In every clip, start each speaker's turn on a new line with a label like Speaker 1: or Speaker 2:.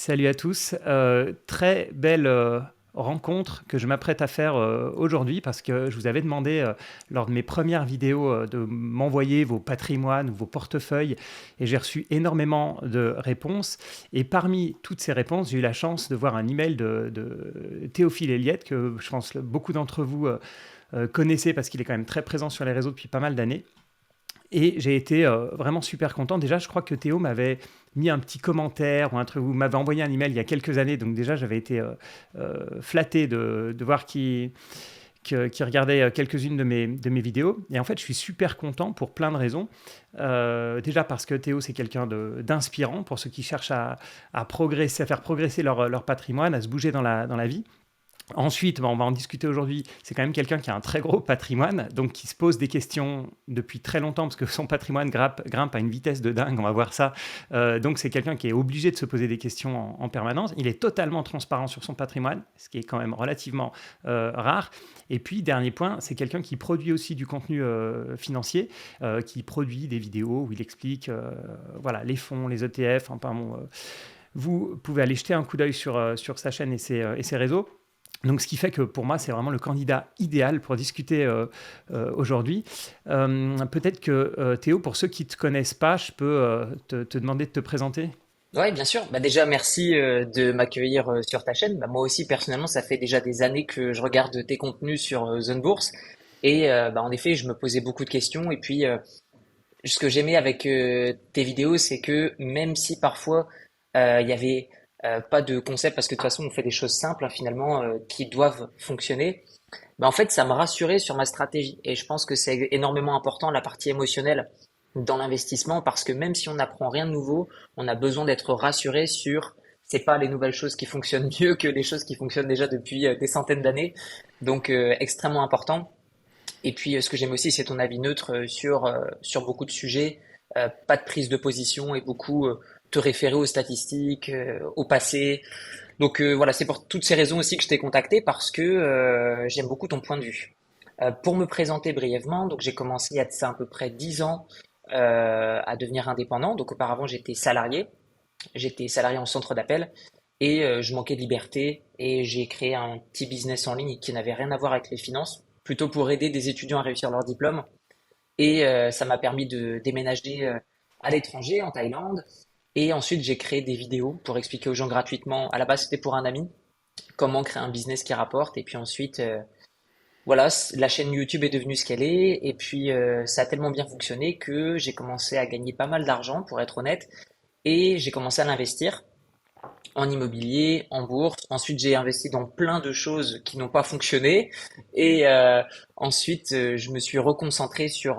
Speaker 1: Salut à tous. Très belle rencontre que je m'apprête à faire aujourd'hui parce que je vous avais demandé lors de mes premières vidéos de m'envoyer vos patrimoines, vos portefeuilles et j'ai reçu énormément de réponses. Et parmi toutes ces réponses, j'ai eu la chance de voir un email de Théophile Héliette que je pense que beaucoup d'entre vous connaissez parce qu'il est quand même très présent sur les réseaux depuis pas mal d'années. Et j'ai été vraiment super content. Déjà, je crois que Théo m'avait mis un petit commentaire ou un truc, vous m'avez envoyé un email il y a quelques années, donc déjà j'avais été flatté de voir qui regardait quelques-unes de mes vidéos. Et en fait, je suis super content pour plein de raisons. Déjà parce que Théo, c'est quelqu'un d'inspirant pour ceux qui cherchent à progresser, à faire progresser leur patrimoine, à se bouger dans la vie. Ensuite, on va en discuter aujourd'hui, c'est quand même quelqu'un qui a un très gros patrimoine, donc qui se pose des questions depuis très longtemps, parce que son patrimoine grimpe à une vitesse de dingue, on va voir ça. Donc c'est quelqu'un qui est obligé de se poser des questions en permanence. Il est totalement transparent sur son patrimoine, ce qui est quand même relativement rare. Et puis, dernier point, c'est quelqu'un qui produit aussi du contenu financier, qui produit des vidéos où il explique voilà, les fonds, les ETF, enfin, bon, vous pouvez aller jeter un coup d'œil sur sa chaîne et ses réseaux. Donc, ce qui fait que pour moi, c'est vraiment le candidat idéal pour discuter aujourd'hui. Peut-être que Théo, pour ceux qui ne te connaissent pas, je peux te demander de te présenter.
Speaker 2: Ouais, bien sûr. Bah déjà, merci de m'accueillir sur ta chaîne. Bah, moi aussi, personnellement, ça fait déjà des années que je regarde tes contenus sur Zone Bourse. Et bah, en effet, je me posais beaucoup de questions. Et puis, ce que j'aimais avec tes vidéos, c'est que même si parfois il y avait pas de concept, parce que de toute façon, on fait des choses simples hein, finalement qui doivent fonctionner. Bah, en fait, ça me rassurait sur ma stratégie. Et je pense que c'est énormément important, la partie émotionnelle dans l'investissement, parce que même si on n'apprend rien de nouveau, on a besoin d'être rassuré sur c'est pas les nouvelles choses qui fonctionnent mieux que les choses qui fonctionnent déjà depuis des centaines d'années. Donc, extrêmement important. Et puis, ce que j'aime aussi, c'est ton avis neutre sur beaucoup de sujets, pas de prise de position et beaucoup te référer aux statistiques, au passé. Donc voilà, c'est pour toutes ces raisons aussi que je t'ai contacté parce que j'aime beaucoup ton point de vue. Pour me présenter brièvement, donc j'ai commencé il y a de ça à peu près 10 ans à devenir indépendant. Donc auparavant j'étais salarié en centre d'appel et je manquais de liberté et j'ai créé un petit business en ligne qui n'avait rien à voir avec les finances, plutôt pour aider des étudiants à réussir leur diplôme. Et ça m'a permis de déménager à l'étranger, en Thaïlande. Et ensuite, j'ai créé des vidéos pour expliquer aux gens gratuitement. À la base, c'était pour un ami, comment créer un business qui rapporte. Et puis ensuite, voilà, la chaîne YouTube est devenue ce qu'elle est. Et puis, ça a tellement bien fonctionné que j'ai commencé à gagner pas mal d'argent, pour être honnête. Et j'ai commencé à l'investir en immobilier, en bourse. Ensuite, j'ai investi dans plein de choses qui n'ont pas fonctionné. Et ensuite, je me suis reconcentré sur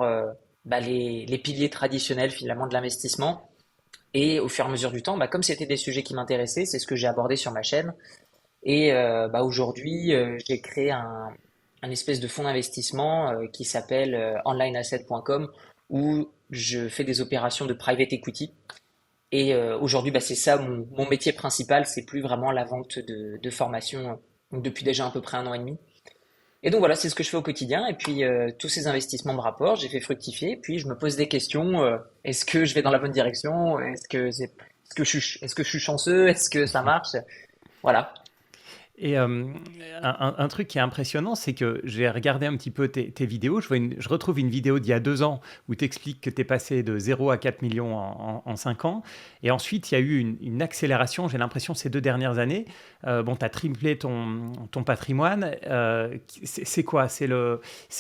Speaker 2: bah, les piliers traditionnels finalement de l'investissement. Et au fur et à mesure du temps, bah, comme c'était des sujets qui m'intéressaient, c'est ce que j'ai abordé sur ma chaîne. Et bah, aujourd'hui, j'ai créé un espèce de fonds d'investissement qui s'appelle onlineasset.com où je fais des opérations de private equity. Et aujourd'hui, bah, c'est ça mon métier principal, c'est plus vraiment la vente de formation depuis déjà à peu près un an et demi. Et donc voilà, c'est ce que je fais au quotidien. Et puis tous ces investissements me rapportent, j'ai fait fructifier. Puis je me pose des questions. Est-ce que je vais dans la bonne direction? Est-ce que je suis chanceux? Est-ce que ça marche? Voilà.
Speaker 1: Et un truc qui est impressionnant, c'est que j'ai regardé un petit peu tes vidéos. Je retrouve une vidéo d'il y a 2 ans où tu expliques que tu es passé de 0 à 4 millions en 5 ans. Et ensuite, il y a eu une accélération, j'ai l'impression, ces 2 dernières années. Bon, tu as triplé ton patrimoine. C'est quoi? C'est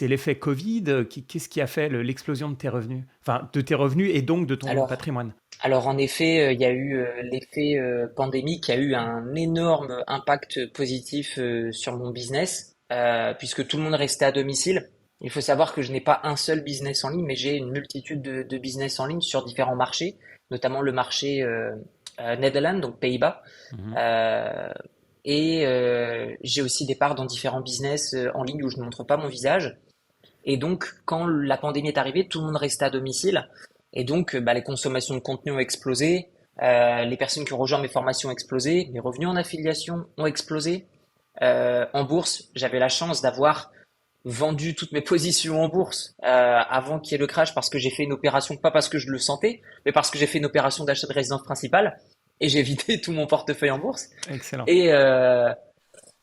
Speaker 1: l'effet Covid? Qu'est-ce qui a fait l'explosion de tes revenus? Enfin, de tes revenus et donc de ton
Speaker 2: Alors,
Speaker 1: patrimoine.
Speaker 2: alors en effet, il y a eu l'effet pandémique qui a eu un énorme impact positif sur mon business, puisque tout le monde restait à domicile. Il faut savoir que je n'ai pas un seul business en ligne, mais j'ai une multitude de business en ligne sur différents marchés, notamment le marché Netherlands, donc Pays-Bas.
Speaker 1: Mhm.
Speaker 2: Euh, et j'ai aussi des parts dans différents business en ligne où je ne montre pas mon visage. Et donc, quand la pandémie est arrivée, tout le monde restait à domicile. Et donc, bah, les consommations de contenu ont explosé. Les personnes qui ont rejoint mes formations ont explosé. Mes revenus en affiliation ont explosé. En bourse, j'avais la chance d'avoir vendu toutes mes positions en bourse avant qu'il y ait le crash parce que j'ai fait une opération, pas parce que je le sentais, mais parce que j'ai fait une opération d'achat de résidence principale. et j'ai vidé tout mon portefeuille en bourse.
Speaker 1: Excellent.
Speaker 2: Et, euh,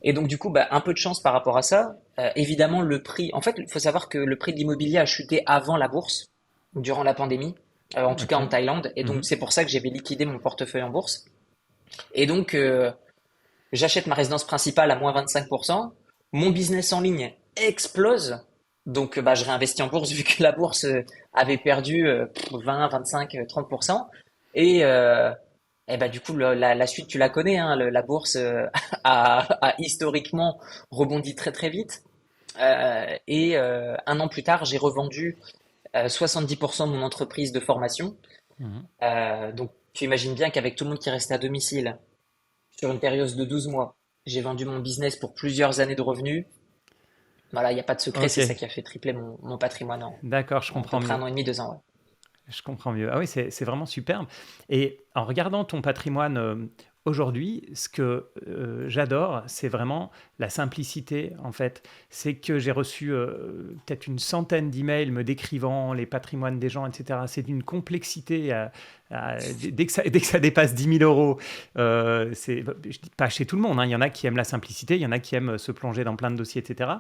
Speaker 2: et donc, du coup, bah, un peu de chance par rapport à ça. Évidemment, le prix, en fait, il faut savoir que le prix de l'immobilier a chuté avant la bourse, durant la pandémie, en tout cas
Speaker 1: Ok.
Speaker 2: en Thaïlande. Et donc,
Speaker 1: Mhm.
Speaker 2: c'est pour ça que j'avais liquidé mon portefeuille en bourse. Et donc, j'achète ma résidence principale à moins 25%. Mon business en ligne explose. Donc, bah, je réinvestis en bourse vu que la bourse avait perdu 20, 25, 30%. Et, euh, et bah, du coup, la suite, tu la connais, hein, la bourse a historiquement rebondi très très vite. Un an plus tard, j'ai revendu 70% de mon entreprise de formation.
Speaker 1: Mhm.
Speaker 2: Donc, tu imagines bien qu'avec tout le monde qui restait à domicile, sur une période de 12 mois, j'ai vendu mon business pour plusieurs années de revenus. Voilà, il n'y a pas de secret,
Speaker 1: Ok,
Speaker 2: c'est ça qui a fait tripler mon patrimoine
Speaker 1: d'accord, je
Speaker 2: en à peu
Speaker 1: comprends
Speaker 2: près
Speaker 1: mieux.
Speaker 2: un an et demi, 2 ans. Ouais.
Speaker 1: Je comprends mieux. Ah oui, c'est vraiment superbe. Et en regardant ton patrimoine aujourd'hui, ce que j'adore, c'est vraiment la simplicité, en fait. C'est que j'ai reçu peut-être une centaine d'emails me décrivant les patrimoines des gens, etc. C'est d'une complexité. Dès que ça dépasse 10 000 euros, je dis pas chez tout le monde, hein. Il y en a qui aiment la simplicité, il y en a qui aiment se plonger dans plein de dossiers, etc.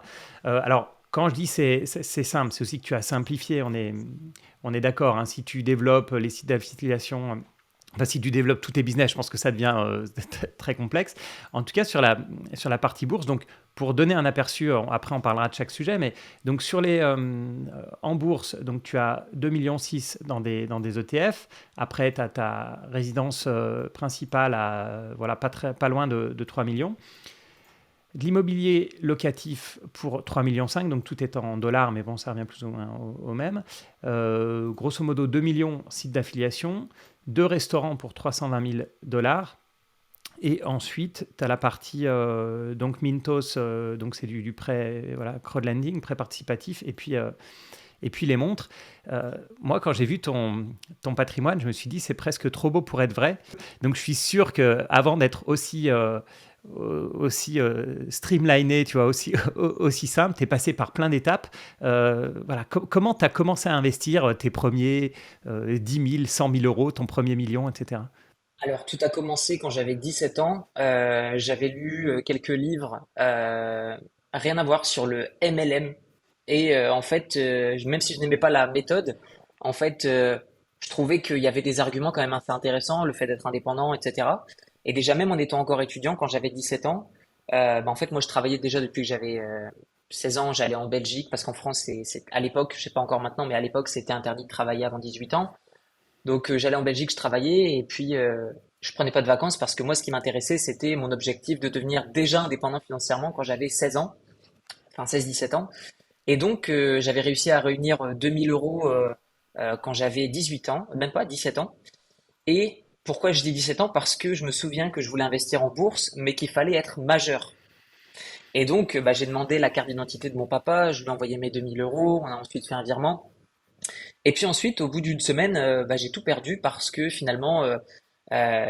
Speaker 1: Alors, quand je dis c'est simple, c'est aussi que tu as simplifié. On est d'accord, hein, si tu développes les sites d'affiliation, enfin, si tu développes tous tes business, je pense que ça devient très complexe. En tout cas, sur la partie bourse, donc pour donner un aperçu, après on parlera de chaque sujet, mais donc en bourse, donc tu as 2,6 millions dans des ETF. Après, tu as ta résidence principale à voilà, pas loin de 3 millions. De l'immobilier locatif pour 3,5 millions, donc tout est en dollars, mais bon, ça revient plus ou moins au même. Grosso modo, 2 millions sites d'affiliation, deux restaurants pour 320 000 dollars. Et ensuite, tu as la partie donc Mintos, donc c'est du prêt, voilà, crowdlending, prêt participatif, et puis les montres. Moi, quand j'ai vu ton patrimoine, je me suis dit, c'est presque trop beau pour être vrai. Donc, je suis sûr que avant d'être aussi streamliné, tu vois, aussi simple, tu es passé par plein d'étapes. Voilà. Comment tu as commencé à investir tes premiers 10 000, 100 000 euros, ton premier million, etc.
Speaker 2: Alors, tout a commencé quand j'avais 17 ans. J'avais lu quelques livres, rien à voir sur le MLM. En fait, même si je n'aimais pas la méthode, en fait, je trouvais qu'il y avait des arguments quand même assez intéressants, le fait d'être indépendant, etc. Et déjà, même en étant encore étudiant, quand j'avais 17 ans, bah, en fait, moi, je travaillais déjà depuis que j'avais 16 ans. J'allais en Belgique parce qu'en France, à l'époque, je sais pas encore maintenant, mais à l'époque, c'était interdit de travailler avant 18 ans. Donc j'allais en Belgique, je travaillais et puis je prenais pas de vacances parce que moi ce qui m'intéressait c'était mon objectif de devenir déjà indépendant financièrement quand j'avais 16 ans, enfin 16-17 ans. Et donc j'avais réussi à réunir 2000 euros quand j'avais 18 ans, même pas 17 ans. Et pourquoi je dis 17 ans? Parce que je me souviens que je voulais investir en bourse mais qu'il fallait être majeur. Et donc bah, j'ai demandé la carte d'identité de mon papa, je lui ai envoyé mes 2000 euros, on a ensuite fait un virement. Et puis ensuite, au bout d'une semaine, bah, j'ai tout perdu parce que finalement,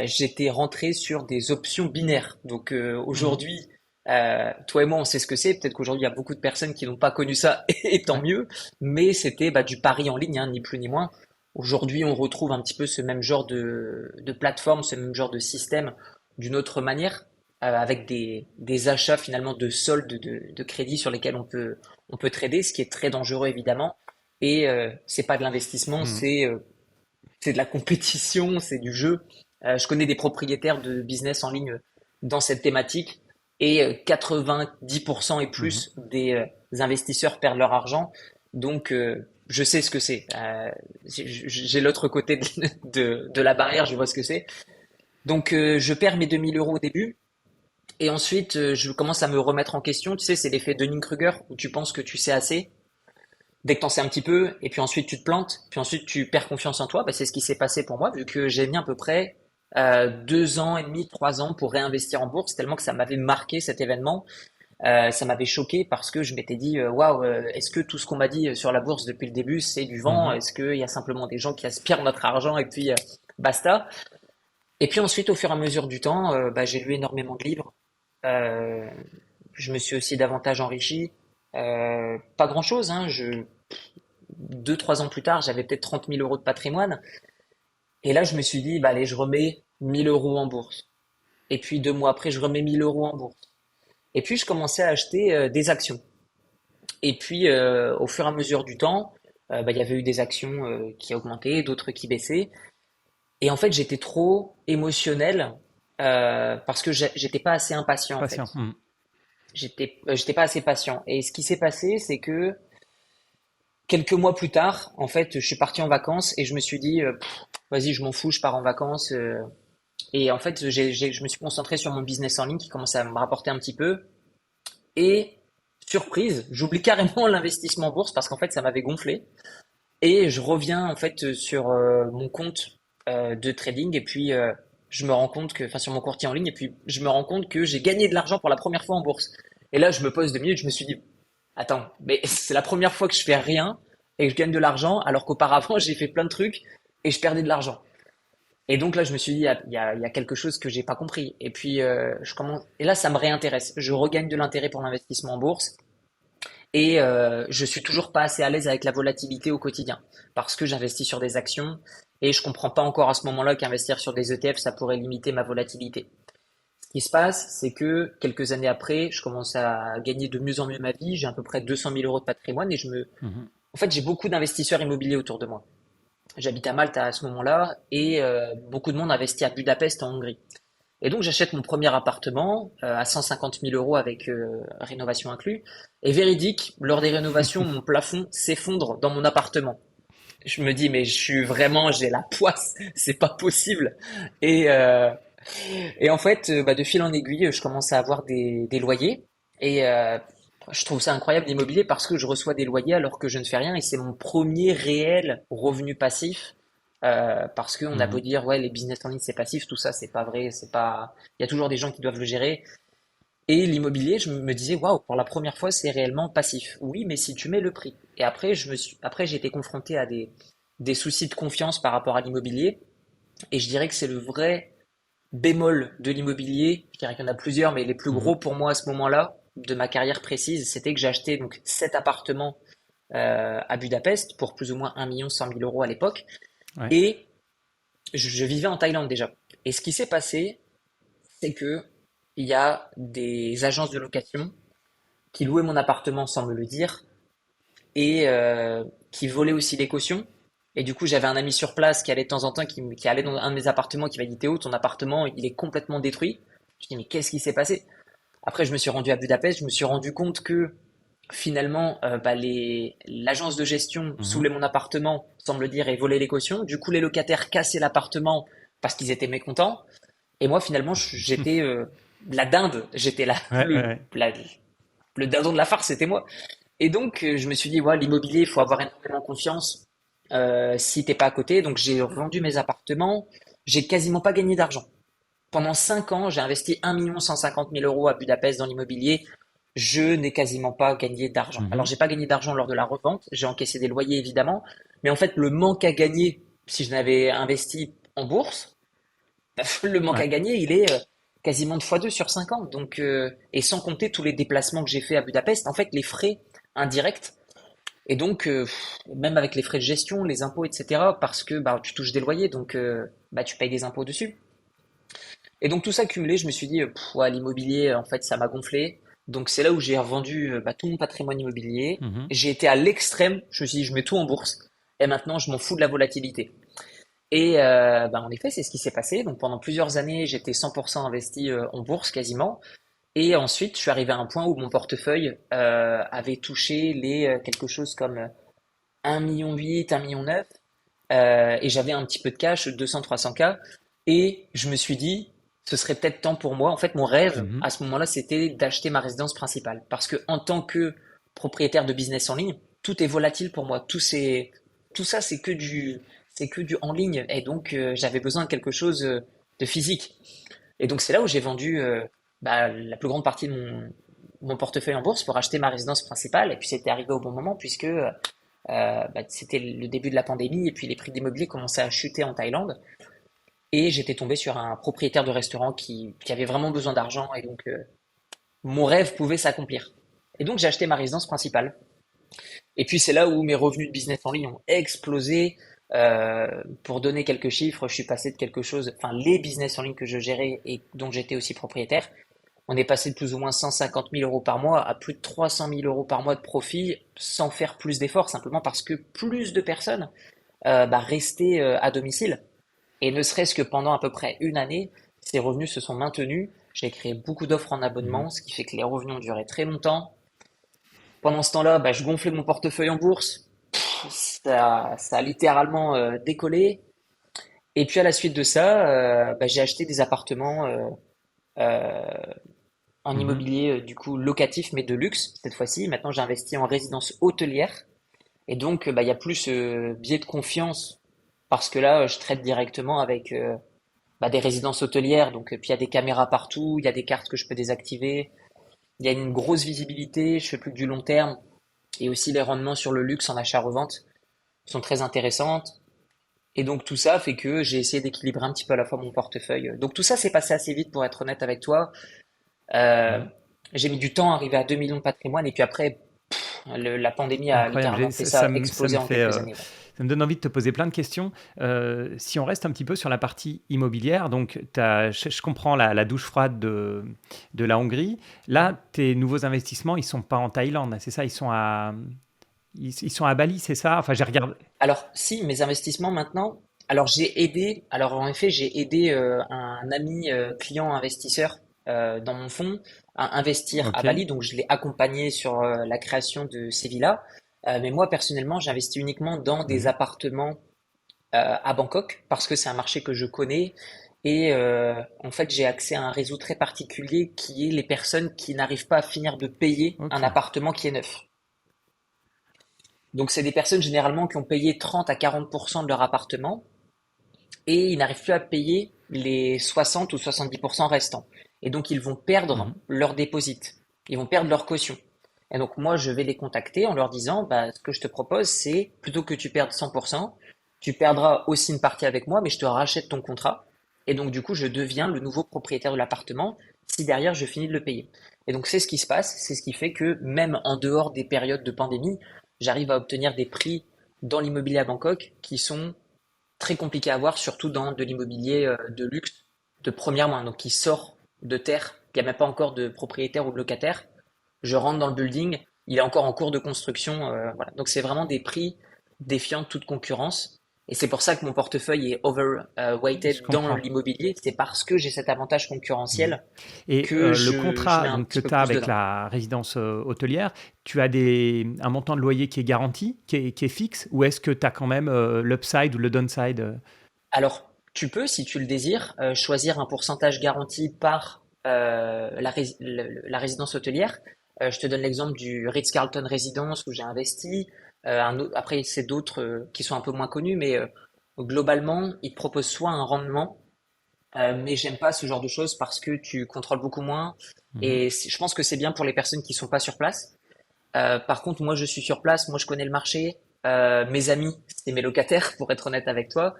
Speaker 2: j'étais rentré sur des options binaires. Donc
Speaker 1: Mhm.
Speaker 2: aujourd'hui, toi et moi, on sait ce que c'est. Peut-être qu'aujourd'hui, il y a beaucoup de personnes qui n'ont pas connu ça, et tant
Speaker 1: Ouais.
Speaker 2: mieux. Mais c'était bah, du pari en ligne, hein, ni plus ni moins. Aujourd'hui, on retrouve un petit peu ce même genre de plateforme, ce même genre de système d'une autre manière, avec des achats finalement de soldes de crédit sur lesquels on peut trader, ce qui est très dangereux évidemment. Et c'est pas de l'investissement,
Speaker 1: Mhm.
Speaker 2: c'est de la compétition, c'est du jeu. Je connais des propriétaires de business en ligne dans cette thématique et 90% et
Speaker 1: Mhm.
Speaker 2: plus des investisseurs perdent leur argent. Donc, je sais ce que c'est. J'ai l'autre côté de la barrière, je vois ce que c'est. Donc, je perds mes 2000 euros au début. Et ensuite, je commence à me remettre en question. Tu sais, c'est l'effet Dunning-Kruger où tu penses que tu sais assez dès que t'en sais un petit peu, et puis ensuite tu te plantes, puis ensuite tu perds confiance en toi, bah, c'est ce qui s'est passé pour moi, vu que j'ai mis à peu près 2 ans et demi, 3 ans pour réinvestir en bourse, tellement que ça m'avait marqué cet événement. Ça m'avait choqué parce que je m'étais dit, waouh, est-ce que tout ce qu'on m'a dit sur la bourse depuis le début, c'est du vent?
Speaker 1: Mhm.
Speaker 2: Est-ce qu'il y a simplement des gens qui aspirent notre argent et puis basta? Et puis ensuite, au fur et à mesure du temps, bah, j'ai lu énormément de livres. Euh, je me suis aussi davantage enrichi. Pas grand-chose, hein. 2, 3 ans plus tard, j'avais peut-être 30 000 euros de patrimoine. Et là, je me suis dit, bah, allez, je remets. 1000 euros en bourse. Et puis 2 mois après, je remets 1000 euros en bourse. Et puis je commençais à acheter des actions. Et puis au fur et à mesure du temps, il y avait eu des actions qui augmentaient, d'autres qui baissaient. Et en fait, j'étais trop émotionnel parce que j'étais pas assez impatient en
Speaker 1: Patient.
Speaker 2: fait. J'étais pas assez patient. Et ce qui s'est passé, c'est que quelques mois plus tard, en fait, je suis parti en vacances et je me suis dit, vas-y, je m'en fous, je pars en vacances. Et en fait, je me suis concentré sur mon business en ligne qui commençait à me rapporter un petit peu. Et surprise, j'oublie carrément l'investissement en bourse parce qu'en fait, ça m'avait gonflé. Et je reviens en fait sur mon compte de trading et puis je me rends compte que, enfin sur mon courtier en ligne, et puis je me rends compte que j'ai gagné de l'argent pour la première fois en bourse. Et là, je me pose 2 minutes, je me suis dit, attends, mais c'est la première fois que je fais rien et que je gagne de l'argent alors qu'auparavant j'ai fait plein de trucs et je perdais de l'argent. Et donc là, je me suis dit, il y a quelque chose que j'ai pas compris. Et puis je commence, et là, ça me réintéresse. Je regagne de l'intérêt pour l'investissement en bourse. Et je suis toujours pas assez à l'aise avec la volatilité au quotidien parce que j'investis sur des actions et je comprends pas encore à ce moment-là qu'investir sur des ETF, ça pourrait limiter ma volatilité. Ce qui se passe, c'est que quelques années après, je commence à gagner de mieux en mieux ma vie. J'ai à peu près 200 000 euros de patrimoine et
Speaker 1: Mhm.
Speaker 2: en fait, j'ai beaucoup d'investisseurs immobiliers autour de moi. J'habite à Malte à ce moment-là et beaucoup de monde investit à Budapest en Hongrie. Et donc j'achète mon premier appartement à 150 000 euros avec rénovation inclus. Et véridique, lors des rénovations, mon plafond s'effondre dans mon appartement. Je me dis, mais j'ai la poisse, c'est pas possible. Et, euh, et en fait, de fil en aiguille, je commence à avoir des loyers. Et je trouve ça incroyable l'immobilier parce que je reçois des loyers alors que je ne fais rien et c'est mon premier réel revenu passif. Parce qu'on a beau
Speaker 1: Mhm.
Speaker 2: dire, ouais, les business en ligne c'est passif, tout ça c'est pas vrai, c'est pas. Il y a toujours des gens qui doivent le gérer. Et l'immobilier, je me disais, waouh, pour la première fois c'est réellement passif. Oui, mais si tu mets le prix. Et après, après j'ai été confronté à des soucis de confiance par rapport à l'immobilier. Et je dirais que c'est le vrai bémol de l'immobilier, je dirais qu'il y en a plusieurs, mais les plus
Speaker 1: Mhm.
Speaker 2: gros pour moi à ce moment-là, de ma carrière précise, c'était que j'ai acheté donc 7 appartements à Budapest pour plus ou moins 1 100 000 euros à l'époque.
Speaker 1: Ouais.
Speaker 2: Et je vivais en Thaïlande déjà. Et ce qui s'est passé, c'est que il y a des agences de location qui louaient mon appartement sans me le dire et qui volaient aussi les cautions. Et du coup, j'avais un ami sur place qui allait de temps en temps, qui allait dans un de mes appartements, qui m'a dit, Théo, ton appartement, il est complètement détruit. Je dis, mais qu'est-ce qui s'est passé? Après, je me suis rendu à Budapest, je me suis rendu compte que finalement, l'agence de gestion
Speaker 1: Mhm.
Speaker 2: saoulait mon appartement, sans me le dire, et volait les cautions. Du coup, les locataires cassaient l'appartement parce qu'ils étaient mécontents. Et moi, finalement, j'étais la dinde, j'étais
Speaker 1: Ouais, ouais, ouais.
Speaker 2: le dindon de la farce, c'était moi. Et donc, je me suis dit, ouais, l'immobilier, il faut avoir énormément confiance si t'es pas à côté. Donc, j'ai vendu mes appartements. J'ai quasiment pas gagné d'argent. Pendant 5 ans, j'ai investi 1 150 000 euros à Budapest dans l'immobilier. Je n'ai quasiment pas gagné d'argent. Alors,
Speaker 1: Mhm.
Speaker 2: j'ai pas gagné d'argent lors de la revente. J'ai encaissé des loyers, évidemment. Mais en fait, le manque à gagner, si je n'avais investi en bourse, le manque
Speaker 1: Ouais.
Speaker 2: à gagner, il est quasiment de fois 2 sur 5 ans. Donc, et sans compter tous les déplacements que j'ai fait à Budapest, en fait, les frais indirects. Et donc, même avec les frais de gestion, les impôts, etc., parce que bah, tu touches des loyers, donc tu payes des impôts dessus. Et donc tout ça cumulé, je me suis dit, ouais, l'immobilier, en fait, ça m'a gonflé. Donc c'est là où j'ai revendu tout mon patrimoine immobilier.
Speaker 1: Mhm.
Speaker 2: J'ai été à l'extrême, je me suis dit, je mets tout en bourse. Et maintenant, je m'en fous de la volatilité. Et en effet, c'est ce qui s'est passé. Donc pendant plusieurs années, j'étais 100% investi en bourse quasiment. Et ensuite, je suis arrivé à un point où mon portefeuille avait touché les quelque chose comme 1,8 million, 1,9 million. Et j'avais un petit peu de cash, 200-300 K. Et je me suis dit, ce serait peut-être temps pour moi. En fait, mon rêve
Speaker 1: Mhm.
Speaker 2: à ce moment-là, c'était d'acheter ma résidence principale. Parce que en tant que propriétaire de business en ligne, tout est volatile pour moi. Tout ça, c'est que du en ligne. Et donc, j'avais besoin de quelque chose de physique. Et donc, c'est là où j'ai vendu la plus grande partie de mon portefeuille en bourse pour acheter ma résidence principale. Et puis, c'était arrivé au bon moment puisque c'était le début de la pandémie et puis les prix de l'immobilier commençaient à chuter en Thaïlande. Et j'étais tombé sur un propriétaire de restaurant qui avait vraiment besoin d'argent et donc mon rêve pouvait s'accomplir. Et donc j'ai acheté ma résidence principale. Et puis c'est là où mes revenus de business en ligne ont explosé. Pour donner quelques chiffres, je suis passé de quelque chose, enfin les business en ligne que je gérais et dont j'étais aussi propriétaire, on est passé de plus ou moins 150 000 euros par mois à plus de 300 000 euros par mois de profit sans faire plus d'efforts, simplement parce que plus de personnes restaient à domicile. Et ne serait-ce que pendant à peu près une année, ces revenus se sont maintenus. J'ai créé beaucoup d'offres en
Speaker 1: Mhm.
Speaker 2: abonnement, ce qui fait que les revenus ont duré très longtemps. Pendant ce temps-là, je gonflais mon portefeuille en bourse. Ça a littéralement décollé. Et puis à la suite de ça, j'ai acheté des appartements euh, en
Speaker 1: Mhm.
Speaker 2: immobilier du coup locatif, mais de luxe cette fois-ci. Maintenant, j'ai investi en résidence hôtelière. Et donc, il y a plus ce biais de confiance parce que là, je traite directement avec des résidences hôtelières. Donc, puis il y a des caméras partout, il y a des cartes que je peux désactiver, il y a une grosse visibilité, je fais plus que du long terme. Et aussi les rendements sur le luxe en achat-revente sont très intéressantes. Et donc tout ça fait que j'ai essayé d'équilibrer un petit peu à la fois mon portefeuille. Donc tout ça s'est passé assez vite pour être honnête avec toi. Euh,
Speaker 1: Ouais.
Speaker 2: j'ai mis du temps à arriver à 2 millions de patrimoine et puis après, la pandémie a
Speaker 1: Incroyable.
Speaker 2: littéralement fait
Speaker 1: Ça,
Speaker 2: ça exploser en quelques années. Ouais.
Speaker 1: ça me donne envie de te poser plein de questions. Si on reste un petit peu sur la partie immobilière, donc je comprends la douche froide de la Hongrie.
Speaker 2: Mhm.
Speaker 1: Là, tes nouveaux investissements, ils sont pas en Thaïlande, c'est ça? Ils sont à Bali, c'est ça? Enfin, j'ai regardé.
Speaker 2: Alors si mes investissements maintenant, alors en effet j'ai aidé un ami client investisseur dans mon fonds à investir à
Speaker 1: Ok.
Speaker 2: Bali, donc je l'ai accompagné sur la création de ces villas. Mais moi personnellement, j'investis uniquement dans des
Speaker 1: Mhm.
Speaker 2: appartements à Bangkok parce que c'est un marché que je connais et en fait j'ai accès à un réseau très particulier qui est les personnes qui n'arrivent pas à finir de payer un
Speaker 1: Ok.
Speaker 2: appartement qui est neuf. Donc c'est des personnes généralement qui ont payé 30 à 40% de leur appartement et ils n'arrivent plus à payer les 60 ou 70% restants. Et donc ils vont perdre
Speaker 1: Mhm.
Speaker 2: leur déposit, ils vont perdre leur caution. Et donc moi je vais les contacter en leur disant ce que je te propose c'est plutôt que tu perdes 100%, tu perdras aussi une partie avec moi mais je te rachète ton contrat. Et donc du coup je deviens le nouveau propriétaire de l'appartement si derrière je finis de le payer. Et donc c'est ce qui se passe, c'est ce qui fait que même en dehors des périodes de pandémie, j'arrive à obtenir des prix dans l'immobilier à Bangkok qui sont très compliqués à avoir, surtout dans de l'immobilier de luxe de première main, donc qui sort de terre, il n'y a même pas encore de propriétaire ou de locataire. Je rentre dans le building, il est encore en cours de construction. Voilà. Donc c'est vraiment des prix défiant toute concurrence. Et c'est pour ça que mon portefeuille est
Speaker 1: Je
Speaker 2: overweighted dans
Speaker 1: comprends.
Speaker 2: l'immobilier. C'est parce que j'ai cet avantage
Speaker 1: Mhm.
Speaker 2: concurrentiel
Speaker 1: Et
Speaker 2: que
Speaker 1: le
Speaker 2: je mets
Speaker 1: contrat
Speaker 2: un
Speaker 1: donc, que
Speaker 2: petit peu
Speaker 1: tu as
Speaker 2: plus
Speaker 1: avec
Speaker 2: dedans.
Speaker 1: la résidence hôtelière, tu as un montant de loyer qui est garanti, qui est fixe, ou est-ce que tu as quand même l'upside ou le downside
Speaker 2: Alors, tu peux, si tu le désires, choisir un pourcentage garanti par la résidence hôtelière. Je te donne l'exemple du Ritz-Carlton Residence où j'ai investi. Après, c'est d'autres qui sont un peu moins connus, mais globalement, ils te proposent soit un rendement, mais j'aime pas ce genre de choses parce que tu contrôles beaucoup moins.
Speaker 1: Mhm.
Speaker 2: Et je pense que c'est bien pour les personnes qui sont pas sur place. Par contre, moi, je suis sur place, moi, je connais le marché. Mes amis, c'est mes locataires, pour être honnête avec toi,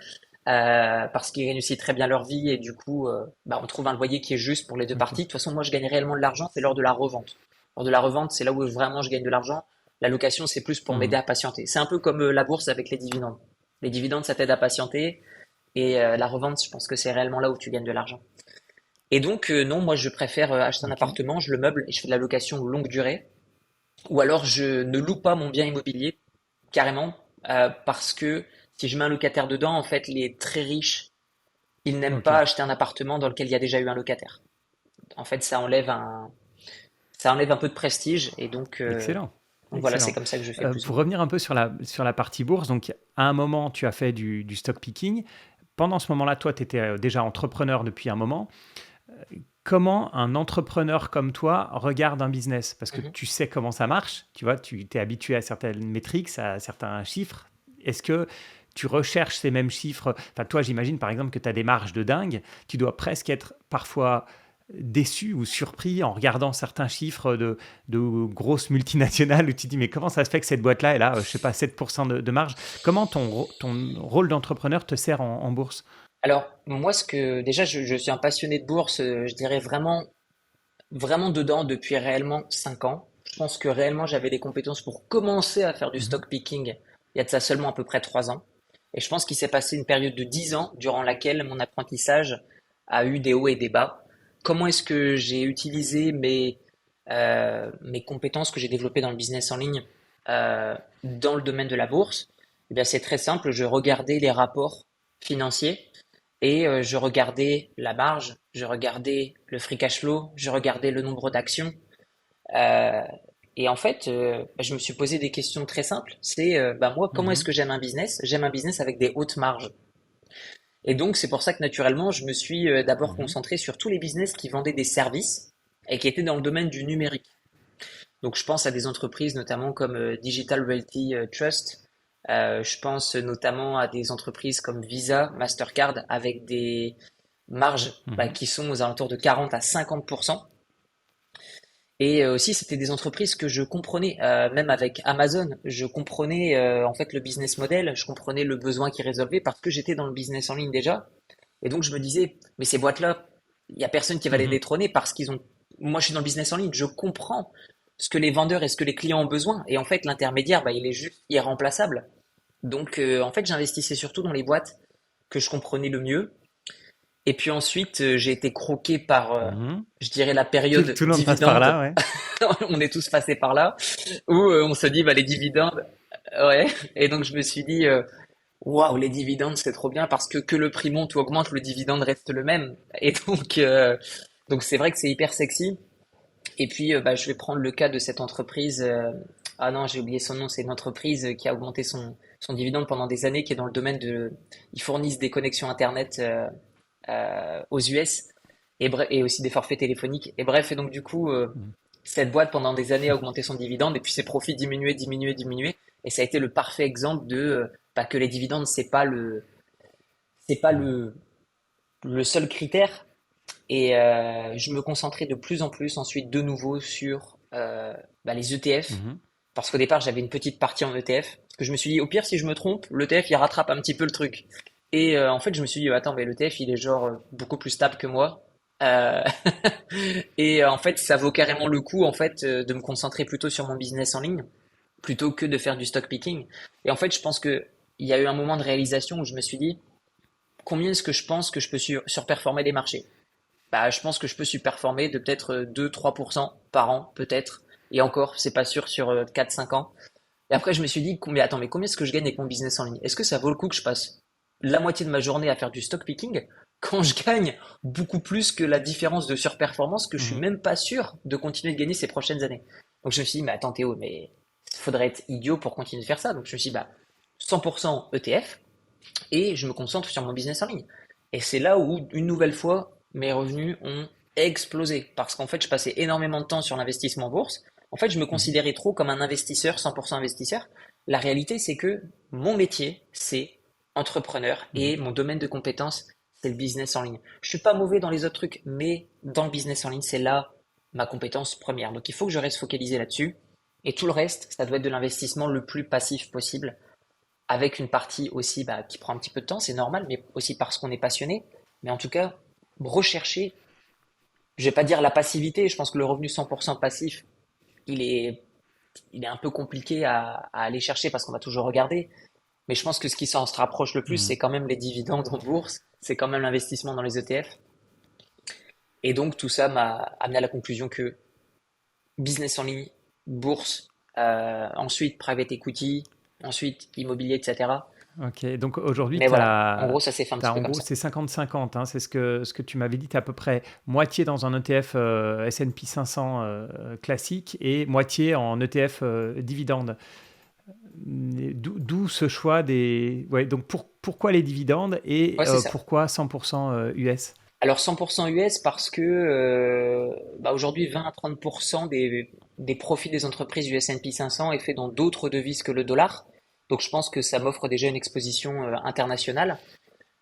Speaker 2: parce qu'ils gagnent aussi très bien leur vie et du coup, on trouve un loyer qui est juste pour les deux
Speaker 1: Ok.
Speaker 2: parties. De toute façon, moi, je gagne réellement de l'argent, c'est lors de la revente. Lors de la revente, c'est là où vraiment je gagne de l'argent. La location, c'est plus pour m'aider
Speaker 1: Mhm.
Speaker 2: à patienter. C'est un peu comme la bourse avec les dividendes. Les dividendes, ça t'aide à patienter et la revente, je pense que c'est réellement là où tu gagnes de l'argent. Et donc, non, moi, je préfère acheter un
Speaker 1: Ok.
Speaker 2: appartement, je le meuble et je fais de la location longue durée. Ou alors je ne loue pas mon bien immobilier carrément parce que si je mets un locataire dedans, en fait, les très riches, ils n'aiment
Speaker 1: Ok.
Speaker 2: pas acheter un appartement dans lequel il y a déjà eu un locataire. En fait, ça enlève un peu de prestige et
Speaker 1: Excellent.
Speaker 2: donc voilà, c'est
Speaker 1: Excellent.
Speaker 2: comme ça que je fais plus ou
Speaker 1: Pour
Speaker 2: moins.
Speaker 1: revenir un peu sur la partie bourse, donc à un moment, tu as fait du stock picking. Pendant ce moment-là, toi, tu étais déjà entrepreneur depuis un moment. Comment un entrepreneur comme toi regarde un business? Parce que
Speaker 2: Mhm.
Speaker 1: tu sais comment ça marche, tu vois, tu t'es habitué à certaines métriques, à certains chiffres. Est-ce que tu recherches ces mêmes chiffres? Enfin, toi, j'imagine par exemple que tu as des marges de dingue. Tu dois presque être parfois déçu ou surpris en regardant certains chiffres de grosses multinationales où tu te dis mais comment ça se fait que cette boîte-là, elle a, je sais pas, 7% de marge? Comment ton rôle d'entrepreneur te sert en bourse?
Speaker 2: Alors moi, déjà, je suis un passionné de bourse, je dirais vraiment dedans depuis réellement 5 ans. Je pense que réellement j'avais les compétences pour commencer à faire du
Speaker 1: Mhm.
Speaker 2: stock picking il y a de ça seulement à peu près 3 ans. Et je pense qu'il s'est passé une période de 10 ans durant laquelle mon apprentissage a eu des hauts et des bas. Comment est-ce que j'ai utilisé mes compétences que j'ai développées dans le business en ligne dans le domaine de la bourse? Eh bien, c'est très simple. Je regardais les rapports financiers et je regardais la marge, je regardais le free cash flow, je regardais le nombre d'actions. Euh, et en fait, je me suis posé des questions très simples. C'est, moi, comment est-ce
Speaker 1: Mhm.
Speaker 2: que j'aime un business? J'aime un business avec des hautes marges. Et donc, c'est pour ça que naturellement, je me suis d'abord
Speaker 1: Mhm.
Speaker 2: concentré sur tous les business qui vendaient des services et qui étaient dans le domaine du numérique. Donc, je pense à des entreprises notamment comme Digital Realty Trust. Je pense notamment à des entreprises comme Visa, Mastercard, avec des marges
Speaker 1: Mhm.
Speaker 2: qui sont aux alentours de 40 à 50%. Et aussi, c'était des entreprises que je comprenais, même avec Amazon, je comprenais en fait le business model, je comprenais le besoin qu'ils résolvaient parce que j'étais dans le business en ligne déjà. Et donc je me disais, mais ces boîtes-là, il y a personne qui va les
Speaker 1: Mhm.
Speaker 2: détrôner parce qu'ils ont. Moi, je suis dans le business en ligne, je comprends ce que les vendeurs et ce que les clients ont besoin. Et en fait, l'intermédiaire, il est juste irremplaçable. Donc, en fait, j'investissais surtout dans les boîtes que je comprenais le mieux. Et puis ensuite, j'ai été croqué par,
Speaker 1: Mhm.
Speaker 2: je dirais, la
Speaker 1: Tout,
Speaker 2: période
Speaker 1: tout le monde passe par
Speaker 2: dividende.
Speaker 1: là, ouais.
Speaker 2: On est tous passés par là, où on se dit, les dividendes, ouais. Et donc, je me suis dit, waouh, les dividendes, c'est trop bien parce que le prix monte ou augmente, le dividende reste le même. Et donc c'est vrai que c'est hyper sexy. Et puis, je vais prendre le cas de cette entreprise. Ah non, j'ai oublié son nom. C'est une entreprise qui a augmenté son dividende pendant des années, qui est dans le domaine de. Ils fournissent des connexions Internet aux US et aussi des forfaits téléphoniques. Et bref, et donc du coup,
Speaker 1: Mhm.
Speaker 2: cette boîte pendant des années a augmenté son dividende et puis ses profits diminuaient, diminuaient, diminuaient. Et ça a été le parfait exemple de que les dividendes,
Speaker 1: Mhm.
Speaker 2: le seul critère. Et je me concentrais de plus en plus ensuite de nouveau sur les ETF.
Speaker 1: Mhm.
Speaker 2: Parce qu'au départ, j'avais une petite partie en ETF. Parce que je me suis dit, au pire, si je me trompe, l'ETF, il rattrape un petit peu le truc. Et en fait, je me suis dit, attends, mais l'ETF, il est genre beaucoup plus stable que moi. Euh, et en fait, ça vaut carrément le coup, en fait, de me concentrer plutôt sur mon business en ligne, plutôt que de faire du stock picking. Et en fait, je pense que il y a eu un moment de réalisation où je me suis dit, combien est-ce que je pense que je peux surperformer les marchés? Je pense que je peux surperformer de peut-être 2-3% par an, peut-être. Et encore, c'est pas sûr sur 4-5 ans. Et après, je me suis dit, attends, mais combien est-ce que je gagne avec mon business en ligne? Est-ce que ça vaut le coup que je passe la moitié de ma journée à faire du stock picking quand je gagne beaucoup plus que la différence de surperformance que je suis
Speaker 1: Mhm.
Speaker 2: même pas sûr de continuer de gagner ces prochaines années? Donc je me suis dit, mais attends Théo, mais il faudrait être idiot pour continuer de faire ça. Donc je me suis dit, 100% ETF et je me concentre sur mon business en ligne. Et c'est là où, une nouvelle fois, mes revenus ont explosé. Parce qu'en fait, je passais énormément de temps sur l'investissement en bourse. En fait, je me
Speaker 1: Mhm.
Speaker 2: considérais trop comme un investisseur, 100% investisseur. La réalité, c'est que mon métier, c'est entrepreneur
Speaker 1: Mhm.
Speaker 2: et mon domaine de compétence, c'est le business en ligne. Je suis pas mauvais dans les autres trucs, mais dans le business en ligne, c'est là ma compétence première. Donc, il faut que je reste focalisé là-dessus. Et tout le reste, ça doit être de l'investissement le plus passif possible avec une partie aussi qui prend un petit peu de temps, c'est normal, mais aussi parce qu'on est passionné. Mais en tout cas, rechercher, je vais pas dire la passivité, je pense que le revenu 100% passif, il est, il est un peu compliqué à aller chercher parce qu'on va toujours regarder. Mais je pense que ce qui s'en se rapproche le plus,
Speaker 1: Mhm.
Speaker 2: c'est quand même les dividendes en bourse, c'est quand même l'investissement dans les ETF. Et donc tout ça m'a amené à la conclusion que business en ligne, bourse, ensuite private equity, ensuite immobilier, etc.
Speaker 1: Ok, donc aujourd'hui,
Speaker 2: Mais
Speaker 1: tu
Speaker 2: voilà, en gros,
Speaker 1: as,
Speaker 2: ça s'est fait un petit peu
Speaker 1: en
Speaker 2: comme
Speaker 1: gros,
Speaker 2: ça.
Speaker 1: c'est 50-50, hein, c'est ce que tu m'avais dit, tu à peu près moitié dans un ETF S&P 500 classique et moitié en ETF dividende. D'où ce choix des. Ouais, donc pourquoi les dividendes et
Speaker 2: Ouais, c'est ça.
Speaker 1: pourquoi 100% US?
Speaker 2: Alors 100% US parce que aujourd'hui 20 à 30% des profits des entreprises du S&P 500 est fait dans d'autres devises que le dollar. Donc je pense que ça m'offre déjà une exposition internationale.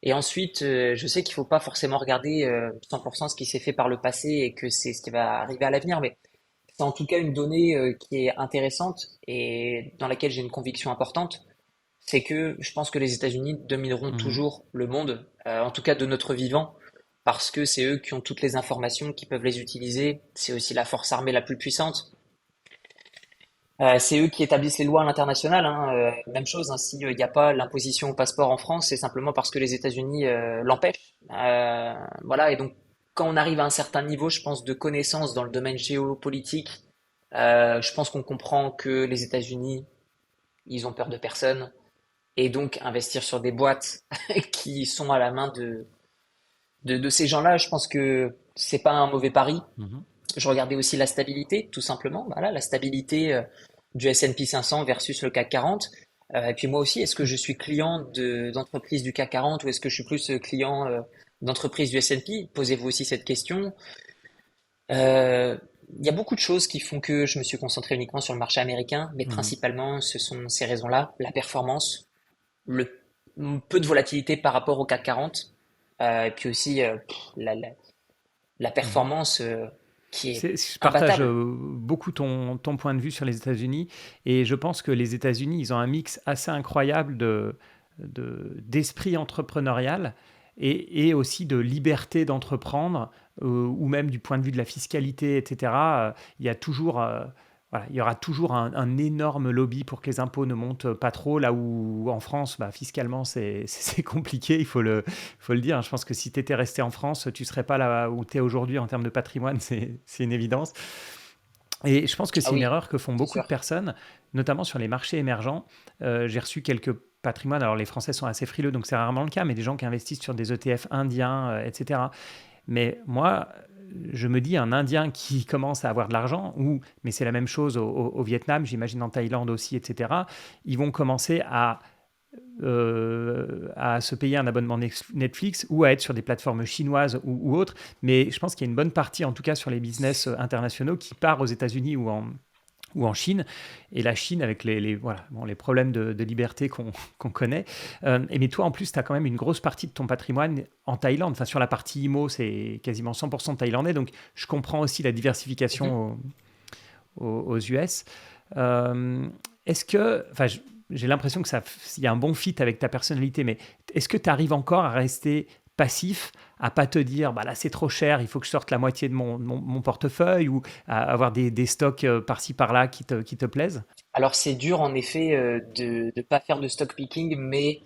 Speaker 2: Et ensuite, je sais qu'il faut pas forcément regarder 100% ce qui s'est fait par le passé et que c'est ce qui va arriver à l'avenir, mais c'est en tout cas une donnée qui est intéressante et dans laquelle j'ai une conviction importante. C'est que je pense que les États-Unis domineront
Speaker 1: Mhm.
Speaker 2: toujours le monde, en tout cas de notre vivant, parce que c'est eux qui ont toutes les informations, qui peuvent les utiliser. C'est aussi la force armée la plus puissante. C'est eux qui établissent les lois à l'international, hein. Même chose, hein, s'il n'y a pas l'imposition au passeport en France, c'est simplement parce que les États-Unis l'empêchent. Voilà, et donc quand on arrive à un certain niveau, je pense, de connaissance dans le domaine géopolitique, je pense qu'on comprend que les États-Unis, ils ont peur de personne, et donc investir sur des boîtes qui sont à la main de ces gens-là, je pense que c'est pas un mauvais pari.
Speaker 1: Mhm.
Speaker 2: Je regardais aussi la stabilité, tout simplement. Voilà, la stabilité du S&P 500 versus le CAC 40. Et puis moi aussi, est-ce que je suis client d'entreprises du CAC 40 ou est-ce que je suis plus client d'entreprises du S&P? Posez-vous aussi cette question. Euh, Il y a beaucoup de choses qui font que je me suis concentré uniquement sur le marché américain, mais
Speaker 1: Mhm.
Speaker 2: principalement, ce sont ces raisons-là, la performance, le peu de volatilité par rapport au CAC 40, et puis aussi la
Speaker 1: Mhm.
Speaker 2: performance qui est
Speaker 1: Je partage
Speaker 2: imbattable.
Speaker 1: beaucoup ton point de vue sur les États-Unis et je pense que les États-Unis, ils ont un mix assez incroyable d'esprit entrepreneurial et aussi de liberté d'entreprendre ou même du point de vue de la fiscalité, etc. Il y a toujours, voilà, il y aura toujours un énorme lobby pour que les impôts ne montent pas trop, là où en France, bah, fiscalement, c'est compliqué, faut le dire. Je pense que si tu étais resté en France, tu serais pas là où tu es aujourd'hui en termes de patrimoine, c'est une évidence. Et je pense que
Speaker 2: Ah
Speaker 1: c'est une
Speaker 2: oui,
Speaker 1: erreur que font
Speaker 2: c'est
Speaker 1: beaucoup de
Speaker 2: sûr.
Speaker 1: personnes, notamment sur les marchés émergents. J'ai reçu quelques patrimoines, alors les Français sont assez frileux, donc c'est rarement le cas, mais des gens qui investissent sur des ETF indiens, etc. Mais moi, je me dis, un Indien qui commence à avoir de l'argent, ou, mais c'est la même chose au Vietnam, j'imagine en Thaïlande aussi, etc., ils vont commencer à se payer un abonnement Netflix ou à être sur des plateformes chinoises ou autres. Mais je pense qu'il y a une bonne partie, en tout cas sur les business internationaux, qui part aux États-Unis ou en Chine. Et la Chine, avec voilà, bon, les problèmes de liberté qu'on connaît. Mais toi, en plus, tu as quand même une grosse partie de ton patrimoine en Thaïlande. Enfin, sur la partie IMO, c'est quasiment 100% thaïlandais. Donc, je comprends aussi la
Speaker 2: Mhm.
Speaker 1: diversification aux US. Euh, Est-ce que, enfin, j'ai l'impression que il y a un bon fit avec ta personnalité, mais est-ce que tu arrives encore à rester passif, à pas te dire, bah là c'est trop cher, il faut que je sorte la moitié de mon portefeuille, ou à avoir des stocks par-ci par-là qui te plaisent?
Speaker 2: Alors c'est dur en effet de ne pas faire de stock picking, mais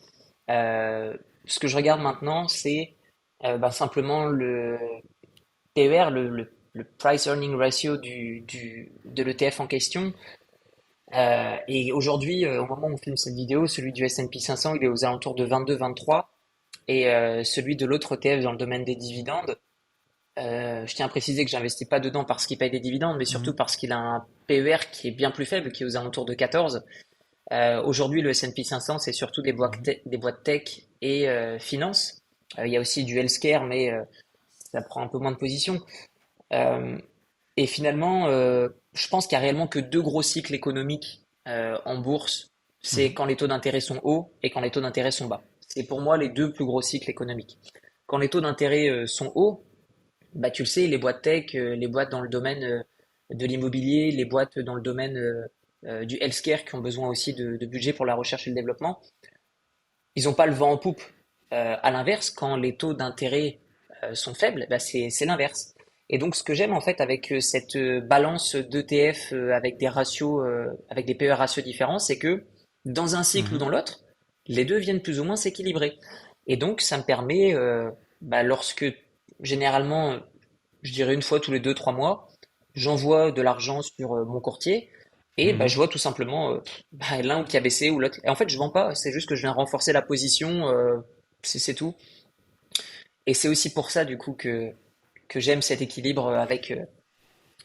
Speaker 2: ce que je regarde maintenant, c'est simplement le PER, le Price Earning Ratio de l'ETF en question. Et aujourd'hui, au moment où on filme cette vidéo, celui du S&P 500, il est aux alentours de 22-23, et celui de l'autre ETF dans le domaine des dividendes, je tiens à préciser que j'investis pas dedans parce qu'il paye des dividendes, mais surtout
Speaker 1: Mhm,
Speaker 2: parce qu'il a un PER qui est bien plus faible, qui est aux alentours de 14. Aujourd'hui, le S&P 500, c'est surtout
Speaker 1: mhm,
Speaker 2: des boîtes tech et finance. Il y a aussi du healthcare, mais ça prend un peu moins de position. Euh, et finalement, je pense qu'il y a réellement que deux gros cycles économiques en bourse. C'est
Speaker 1: mhm,
Speaker 2: quand les taux d'intérêt sont hauts et quand les taux d'intérêt sont bas. C'est pour moi les deux plus gros cycles économiques. Quand les taux d'intérêt sont hauts, bah tu le sais, les boîtes tech, les boîtes dans le domaine de l'immobilier, les boîtes dans le domaine du healthcare qui ont besoin aussi de budget pour la recherche et le développement, ils n'ont pas le vent en poupe. À l'inverse, quand les taux d'intérêt sont faibles, bah c'est l'inverse. Et donc, ce que j'aime en fait avec cette balance d'ETF avec des ratios, avec des PE ratios différents, c'est que dans un cycle ou
Speaker 1: mhm.
Speaker 2: dans l'autre, les deux viennent plus ou moins s'équilibrer. Et donc, ça me permet, lorsque généralement, je dirais une fois tous les 2, 3 mois, j'envoie de l'argent sur mon courtier et bah,
Speaker 1: Mhm.
Speaker 2: je vois tout simplement l'un qui a baissé ou l'autre. Et en fait, je vends pas, c'est juste que je viens renforcer la position, c'est tout. Et c'est aussi pour ça, du coup, que j'aime cet équilibre avec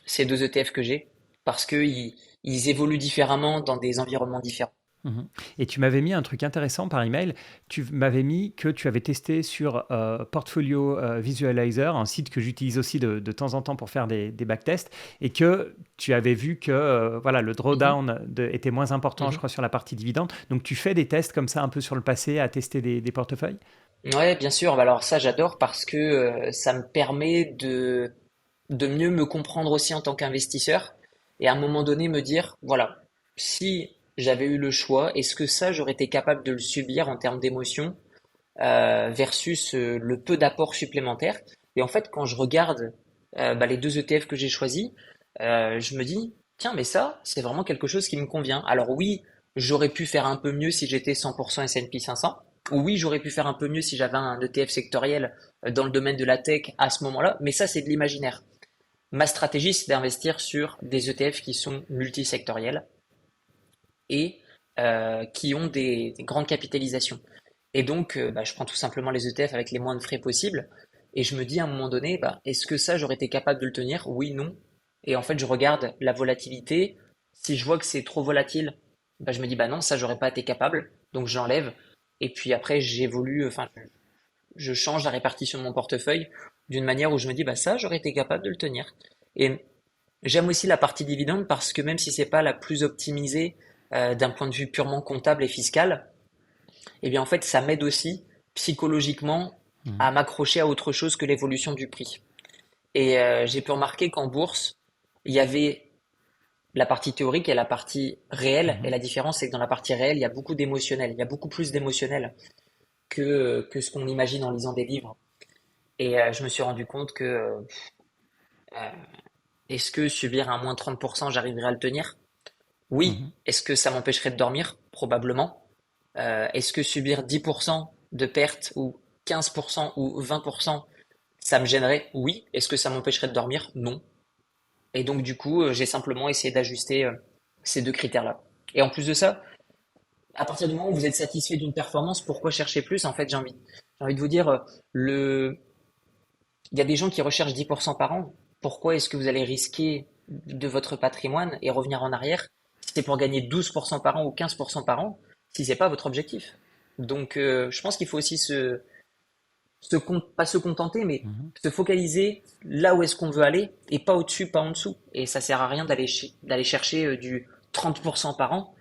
Speaker 2: ces deux ETF que j'ai, parce ils évoluent différemment dans des environnements différents.
Speaker 1: Mhm. Et tu m'avais mis un truc intéressant par email. Tu m'avais mis que tu avais testé sur Portfolio Visualizer, un site que j'utilise aussi de temps en temps pour faire des backtests, et que tu avais vu que voilà, le
Speaker 2: Mhm,
Speaker 1: drawdown était moins important, je
Speaker 2: mhm.
Speaker 1: crois, sur la partie dividende. Donc tu fais des tests comme ça un peu sur le passé à tester des portefeuilles?
Speaker 2: Ouais, bien sûr. Bah alors ça, j'adore parce que ça me permet de mieux me comprendre aussi en tant qu'investisseur et à un moment donné me dire, voilà, si j'avais eu le choix, est-ce que ça, j'aurais été capable de le subir en termes d'émotion versus le peu d'apport supplémentaire. Et en fait, quand je regarde les deux ETF que j'ai choisis, je me dis, tiens, mais ça, c'est vraiment quelque chose qui me convient. Alors oui, j'aurais pu faire un peu mieux si j'étais 100% S&P 500. Ou oui, j'aurais pu faire un peu mieux si j'avais un ETF sectoriel dans le domaine de la tech à ce moment-là. Mais ça, c'est de l'imaginaire. Ma stratégie, c'est d'investir sur des ETF qui sont multisectoriels et qui ont des grandes capitalisations. Et donc, bah, je prends tout simplement les ETF avec les moins de frais possibles. Et je me dis à un moment donné, bah, est-ce que ça, j'aurais été capable de le tenir? Oui, non. Et en fait, je regarde la volatilité. Si je vois que c'est trop volatile, bah, je me dis, bah non, ça, j'aurais pas été capable. Donc, j'enlève. Et puis après, j'évolue, enfin, je change la répartition de mon portefeuille d'une manière où je me dis, bah ça, j'aurais été capable de le tenir. Et j'aime aussi la partie dividende parce que même si c'est pas la plus optimisée d'un point de vue purement comptable et fiscal, eh bien en fait, ça m'aide aussi psychologiquement à
Speaker 1: Mhm.
Speaker 2: m'accrocher à autre chose que l'évolution du prix. Et j'ai pu remarquer qu'en bourse, il y avait la partie théorique et la partie réelle. Et
Speaker 1: Mhm.
Speaker 2: la différence, c'est que dans la partie réelle, il y a beaucoup d'émotionnel. Il y a beaucoup plus d'émotionnel que ce qu'on imagine en lisant des livres. Et je me suis rendu compte que est-ce que subir un moins 30%, j'arriverai à le tenir? Oui.
Speaker 1: Mhm.
Speaker 2: Est-ce que ça m'empêcherait de dormir? Probablement. Est-ce que subir 10% de perte ou 15% ou 20%, ça me gênerait? Oui. Est-ce que ça m'empêcherait de dormir? Non. Et donc du coup, j'ai simplement essayé d'ajuster ces deux critères-là. Et en plus de ça, à partir du moment où vous êtes satisfait d'une performance, pourquoi chercher plus? En fait, j'ai envie de vous dire, il y a des gens qui recherchent 10% par an. Pourquoi est-ce que vous allez risquer de votre patrimoine et revenir en arrière si c'est pour gagner 12% par an ou 15% par an, si c'est pas votre objectif? Donc, je pense qu'il faut aussi pas se contenter, mais
Speaker 1: Mhm.
Speaker 2: se focaliser là où est-ce qu'on veut aller et pas au-dessus, pas en dessous. Et ça sert à rien d'aller chercher du 30% par an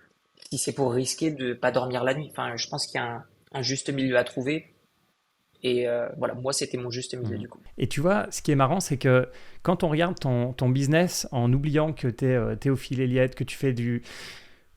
Speaker 2: si c'est pour risquer de pas dormir la nuit. Enfin, je pense qu'il y a un juste milieu à trouver. Et voilà, moi, c'était mon juste milieu
Speaker 1: Mhm.
Speaker 2: du coup.
Speaker 1: Et tu vois, ce qui est marrant, c'est que quand on regarde ton business en oubliant que tu es Théophile Héliette, que tu fais du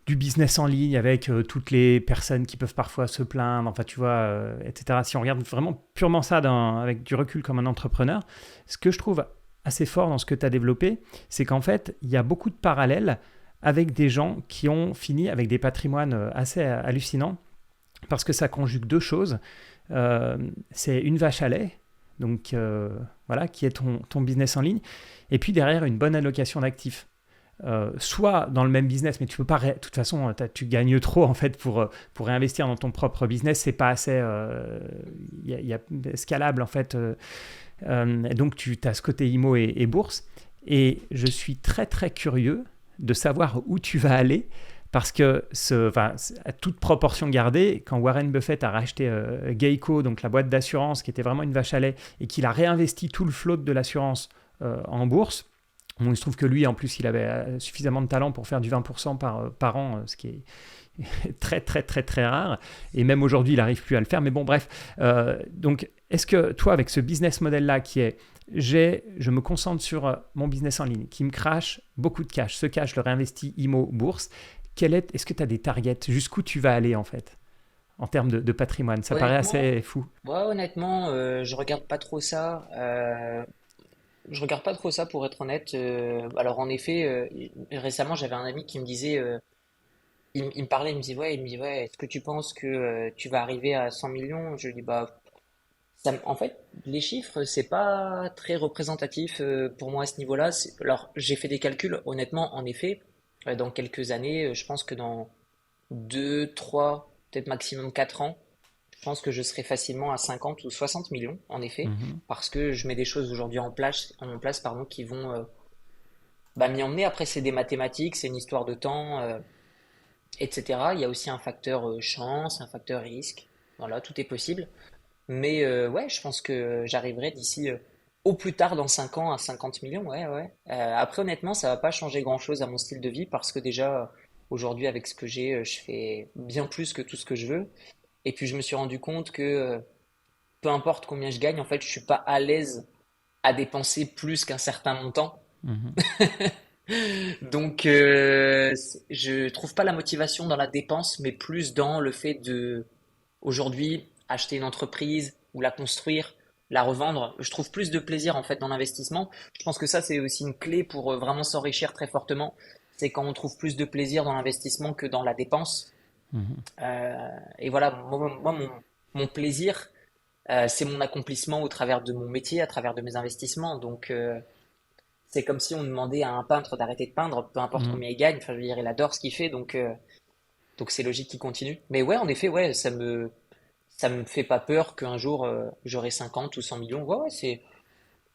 Speaker 1: business en ligne avec toutes les personnes qui peuvent parfois se plaindre, enfin tu vois, etc. Si on regarde vraiment purement ça avec du recul comme un entrepreneur, ce que je trouve assez fort dans ce que tu as développé, c'est qu'en fait, il y a beaucoup de parallèles avec des gens qui ont fini avec des patrimoines assez hallucinants, parce que ça conjugue deux choses. C'est une vache à lait, donc voilà, qui est ton business en ligne, et puis derrière une bonne allocation d'actifs. Soit dans le même business, mais tu peux pas. De toute façon, tu gagnes trop en fait pour réinvestir dans ton propre business. C'est pas assez scalable en fait. Donc tu as ce côté IMO et bourse. Et je suis très très curieux de savoir où tu vas aller. Parce que, à toute proportion gardée, quand Warren Buffett a racheté Geico, donc la boîte d'assurance qui était vraiment une vache à lait, et qu'il a réinvesti tout le float de l'assurance en bourse, bon, il se trouve que lui, en plus, il avait suffisamment de talent pour faire du 20% par an, ce qui est très, très, très, très rare. Et même aujourd'hui, il n'arrive plus à le faire. Mais bon, bref. Donc, est-ce que toi, avec ce business model-là qui est je me concentre sur mon business en ligne, qui me crache beaucoup de cash. Ce cash, je le réinvestis IMO, bourse. Est-ce que tu as des targets? Jusqu'où tu vas aller, en fait, en termes de patrimoine? Ça paraît
Speaker 2: Honnêtement,
Speaker 1: assez fou.
Speaker 2: ouais, honnêtement, je regarde pas trop ça. Je regarde pas trop ça pour être honnête. Alors en effet, récemment j'avais un ami qui me disait, il me parlait, il me dit ouais, est-ce que tu penses que tu vas arriver à 100 millions? Je lui dis bah, en fait, les chiffres c'est pas très représentatif pour moi à ce niveau-là. Alors j'ai fait des calculs, honnêtement, en effet, dans quelques années, je pense que dans 2, 3, peut-être maximum 4 ans, je pense que je serai facilement à 50 ou 60 millions, en effet,
Speaker 1: Mhm.
Speaker 2: parce que je mets des choses aujourd'hui en place pardon, qui vont bah, m'y emmener. Après, c'est des mathématiques, c'est une histoire de temps, etc. Il y a aussi un facteur chance, un facteur risque. Voilà, tout est possible. Mais ouais, je pense que j'arriverai d'ici au plus tard dans 5 ans à 50 millions. Ouais, ouais. Après, honnêtement, ça va pas changer grand-chose à mon style de vie parce que déjà, aujourd'hui, avec ce que j'ai, je fais bien plus que tout ce que je veux. Et puis, je me suis rendu compte que peu importe combien je gagne, en fait, je suis pas à l'aise à dépenser plus qu'un certain montant.
Speaker 1: Mhm.
Speaker 2: Donc, je trouve pas la motivation dans la dépense, mais plus dans le fait de, aujourd'hui, acheter une entreprise ou la construire, la revendre. Je trouve plus de plaisir, en fait, dans l'investissement. Je pense que ça, c'est aussi une clé pour vraiment s'enrichir très fortement. c'est quand on trouve plus de plaisir dans l'investissement que dans la dépense.
Speaker 1: Mhm.
Speaker 2: Et voilà, moi, mon plaisir, c'est mon accomplissement au travers de mon métier, à travers de mes investissements. Donc, c'est comme si on demandait à un peintre d'arrêter de peindre, peu importe
Speaker 1: Mhm.
Speaker 2: combien il gagne. Enfin, je veux dire, il adore ce qu'il fait, donc c'est logique qu'il continue. Mais ouais, en effet, ouais, ça me fait pas peur qu'un jour j'aurai 50 ou 100 millions. Ouais, ouais, c'est.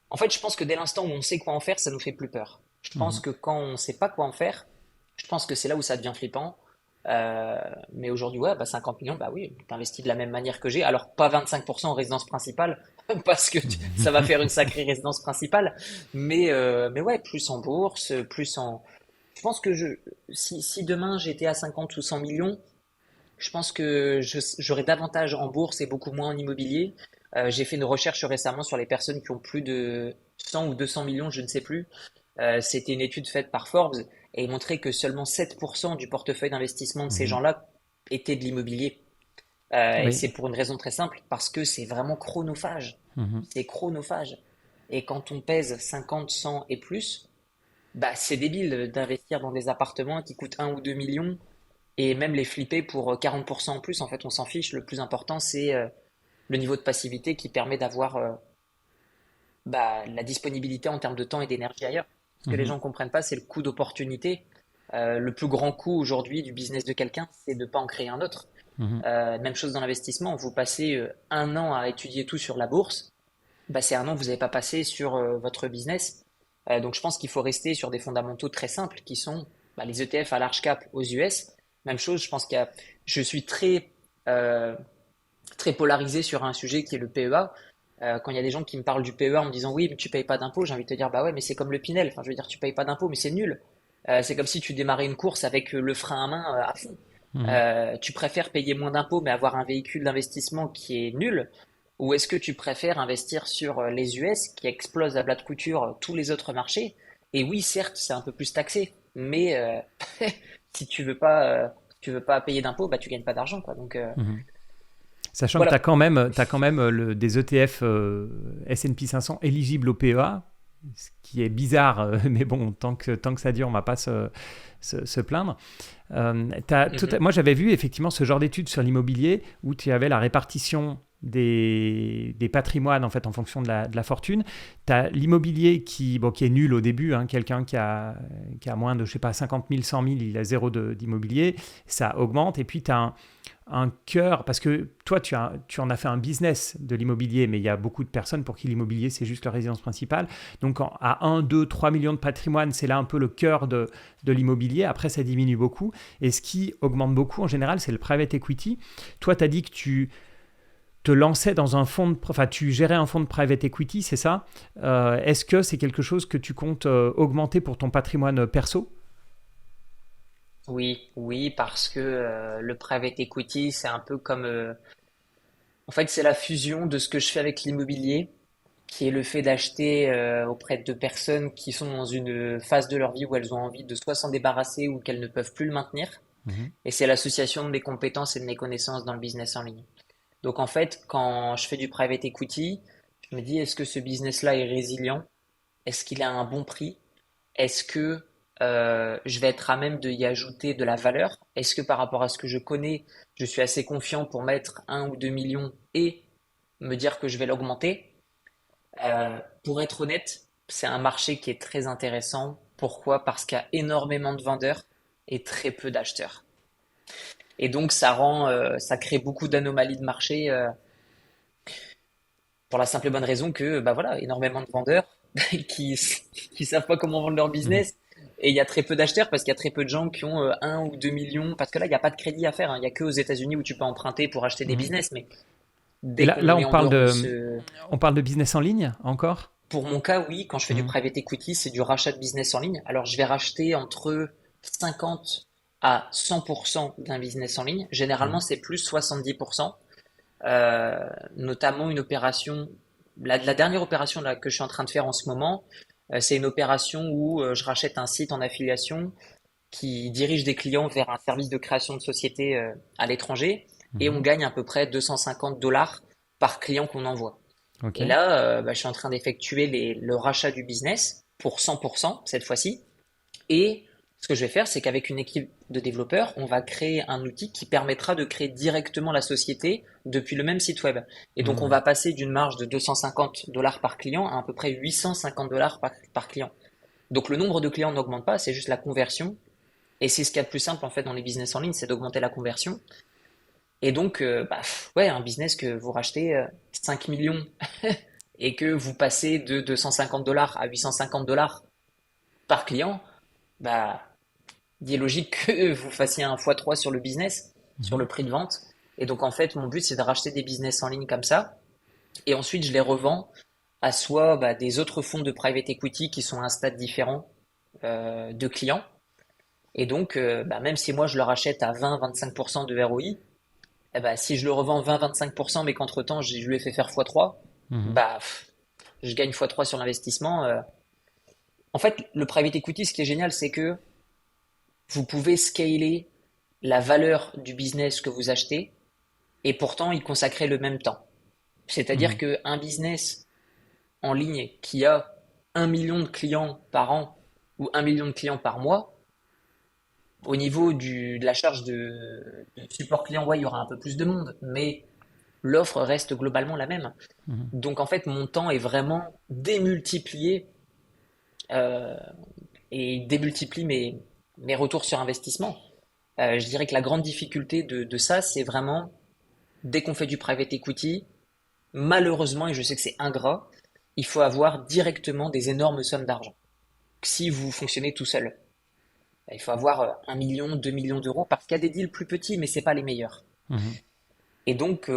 Speaker 2: En fait, je pense que dès l'instant où on sait quoi en faire, ça nous fait plus peur. Je pense
Speaker 1: Mhm.
Speaker 2: que quand on sait pas quoi en faire, je pense que c'est là où ça devient flippant. Euh, mais aujourd'hui, ouais, bah 50 millions, bah oui, t'investis de la même manière que j'ai. Alors, pas 25% en résidence principale, parce que ça va faire une sacrée résidence principale. Mais ouais, plus en bourse, plus en. Je pense que si demain j'étais à 50 ou 100 millions, je pense que j'aurais davantage en bourse et beaucoup moins en immobilier. J'ai fait une recherche récemment sur les personnes qui ont plus de 100 ou 200 millions, je ne sais plus. C'était une étude faite par Forbes et il montrait que seulement 7% du portefeuille d'investissement de ces
Speaker 1: Mhm.
Speaker 2: gens-là était de l'immobilier. Et
Speaker 1: Oui.
Speaker 2: c'est pour une raison très simple, parce que c'est vraiment chronophage.
Speaker 1: Mhm.
Speaker 2: C'est chronophage. Et quand on pèse 50, 100 et plus, bah c'est débile d'investir dans des appartements qui coûtent 1 ou 2 millions et même les flipper pour 40% en plus. En fait, on s'en fiche. Le plus important, c'est le niveau de passivité qui permet d'avoir bah, la disponibilité en termes de temps et d'énergie ailleurs. Ce que les
Speaker 1: Mhm.
Speaker 2: gens ne comprennent pas, c'est le coût d'opportunité. Le plus grand coût aujourd'hui du business de quelqu'un, c'est de ne pas en créer un autre.
Speaker 1: Mhm.
Speaker 2: Même chose dans l'investissement. Vous passez un an à étudier tout sur la bourse, bah, c'est un an que vous n'avez pas passé sur votre business. Donc je pense qu'il faut rester sur des fondamentaux très simples qui sont bah, les ETF à large cap aux US. Même chose, je pense je suis euh, très polarisé sur un sujet qui est le PEA. Quand il y a des gens qui me parlent du PEA en me disant oui, mais tu payes pas d'impôts, j'ai envie de te dire bah ouais, mais c'est comme le Pinel. Enfin, je veux dire, tu payes pas d'impôts, mais c'est nul. C'est comme si tu démarrais une course avec le frein à main à fond.
Speaker 1: Mhm.
Speaker 2: Tu préfères payer moins d'impôts mais avoir un véhicule d'investissement qui est nul, ou est-ce que tu préfères investir sur les US qui explosent à plat de couture tous les autres marchés? Et oui, certes, c'est un peu plus taxé, mais si tu veux pas payer d'impôts, bah tu gagnes pas d'argent, quoi. Donc
Speaker 1: Mhm. Sachant que tu as
Speaker 2: voilà.
Speaker 1: quand même, t'as quand même des ETF S&P 500 éligibles au PEA, ce qui est bizarre, mais bon, tant que ça dure, on ne va pas se plaindre.
Speaker 2: Mhm.
Speaker 1: Moi, j'avais vu effectivement ce genre d'études sur l'immobilier où tu avais la répartition des patrimoines en fait en fonction de la fortune. Tu as l'immobilier qui est nul au début, hein, quelqu'un qui a moins de je sais pas, 50 000, 100 000, il a zéro d'immobilier, ça augmente. Et puis tu as un cœur, parce que toi, tu en as fait un business de l'immobilier, mais il y a beaucoup de personnes pour qui l'immobilier, c'est juste leur résidence principale. Donc, à 1, 2, 3 millions de patrimoine, c'est là un peu le cœur de l'immobilier. Après, ça diminue beaucoup. Et ce qui augmente beaucoup, en général, c'est le private equity. Toi, tu as dit que tu te lançais dans un fonds enfin, tu gérais un fonds de private equity, c'est ça? Est-ce que c'est quelque chose que tu comptes augmenter pour ton patrimoine perso?
Speaker 2: Oui, oui, parce que le private equity, c'est un peu comme, en fait, c'est la fusion de ce que je fais avec l'immobilier, qui est le fait d'acheter auprès de personnes qui sont dans une phase de leur vie où elles ont envie de soit s'en débarrasser ou qu'elles ne peuvent plus le maintenir.
Speaker 1: Mhm.
Speaker 2: Et c'est l'association de mes compétences et de mes connaissances dans le business en ligne. Donc en fait, quand je fais du private equity, je me dis, est-ce que ce business-là est résilient? Est-ce qu'il a un bon prix? Est-ce que je vais être à même de y ajouter de la valeur? Est-ce que par rapport à ce que je connais, je suis assez confiant pour mettre 1 ou 2 millions et me dire que je vais l'augmenter? Pour être honnête, c'est un marché qui est très intéressant. Pourquoi? Parce qu'il y a énormément de vendeurs et très peu d'acheteurs. Et donc ça crée beaucoup d'anomalies de marché pour la simple et bonne raison que, bah voilà, énormément de vendeurs qui qui savent pas comment vendre leur
Speaker 1: Mhm.
Speaker 2: business. Et il y a très peu d'acheteurs parce qu'il y a très peu de gens qui ont 1 ou 2 millions. Parce que là, il n'y a pas de crédit à faire, hein. Il n'y a que aux États-Unis où tu peux emprunter pour acheter des
Speaker 1: Mhm.
Speaker 2: business. Mais
Speaker 1: Et
Speaker 2: dès
Speaker 1: là
Speaker 2: qu'on est en dehors de ce.
Speaker 1: on parle de business en ligne encore?
Speaker 2: Pour mon cas, oui, quand je fais du
Speaker 1: Mhm.
Speaker 2: private equity, c'est du rachat de business en ligne. Alors, je vais racheter entre 50 à 100% d'un business en ligne. Généralement,
Speaker 1: Mhm.
Speaker 2: c'est plus 70%. Notamment une opération, la dernière opération là, que je suis en train de faire en ce moment, c'est une opération où je rachète un site en affiliation qui dirige des clients vers un service de création de société à l'étranger et on
Speaker 1: Mhm.
Speaker 2: gagne à peu près 250 dollars par client qu'on envoie.
Speaker 1: Ok.
Speaker 2: Et là, bah, je suis en train d'effectuer le rachat du business pour 100% cette fois-ci et ce que je vais faire, c'est qu'avec une équipe de développeurs, on va créer un outil qui permettra de créer directement la société depuis le même site web. Et donc, on
Speaker 1: Mhm.
Speaker 2: va passer d'une marge de 250 $ par client à peu près 850 $ par client. Donc, le nombre de clients n'augmente pas, c'est juste la conversion. Et c'est ce qu'il y a de plus simple en fait dans les business en ligne, c'est d'augmenter la conversion. Et donc, ouais, un business que vous rachetez 5 millions et que vous passez de 250 $ à 850 $ par client, bah, il est logique que vous fassiez un x3 sur le business, sur
Speaker 1: Mhm.
Speaker 2: le prix de vente. Et donc, en fait, mon but, c'est de racheter des business en ligne comme ça. Et ensuite, je les revends à soit des autres fonds de private equity qui sont à un stade différent de clients. Et donc, même si moi, je leur achète à 20-25% de ROI, eh ben, si je le revends 20-25%, mais qu'entre-temps, je lui ai fait faire x3,
Speaker 1: Mhm.
Speaker 2: bah, je gagne x3 sur l'investissement. En fait, le private equity, ce qui est génial, c'est que vous pouvez scaler la valeur du business que vous achetez et pourtant y consacrer le même temps. C'est-à-dire
Speaker 1: Mhm.
Speaker 2: qu'un business en ligne qui a 1 million de clients par an ou 1 million de clients par mois, au niveau de la charge de support client, ouais, il y aura un peu plus de monde, mais l'offre reste globalement la même.
Speaker 1: Mhm.
Speaker 2: Donc en fait, mon temps est vraiment démultiplié euh, et démultiplie mes retours sur investissement. Je dirais que la grande difficulté de ça, c'est vraiment dès qu'on fait du private equity, malheureusement, et je sais que c'est ingrat, il faut avoir directement des énormes sommes d'argent. Si vous fonctionnez tout seul, il faut avoir 1 million, 2 millions d'euros parce qu'il y a des deals plus petits, mais c'est pas les meilleurs.
Speaker 1: Mhm.
Speaker 2: Et donc,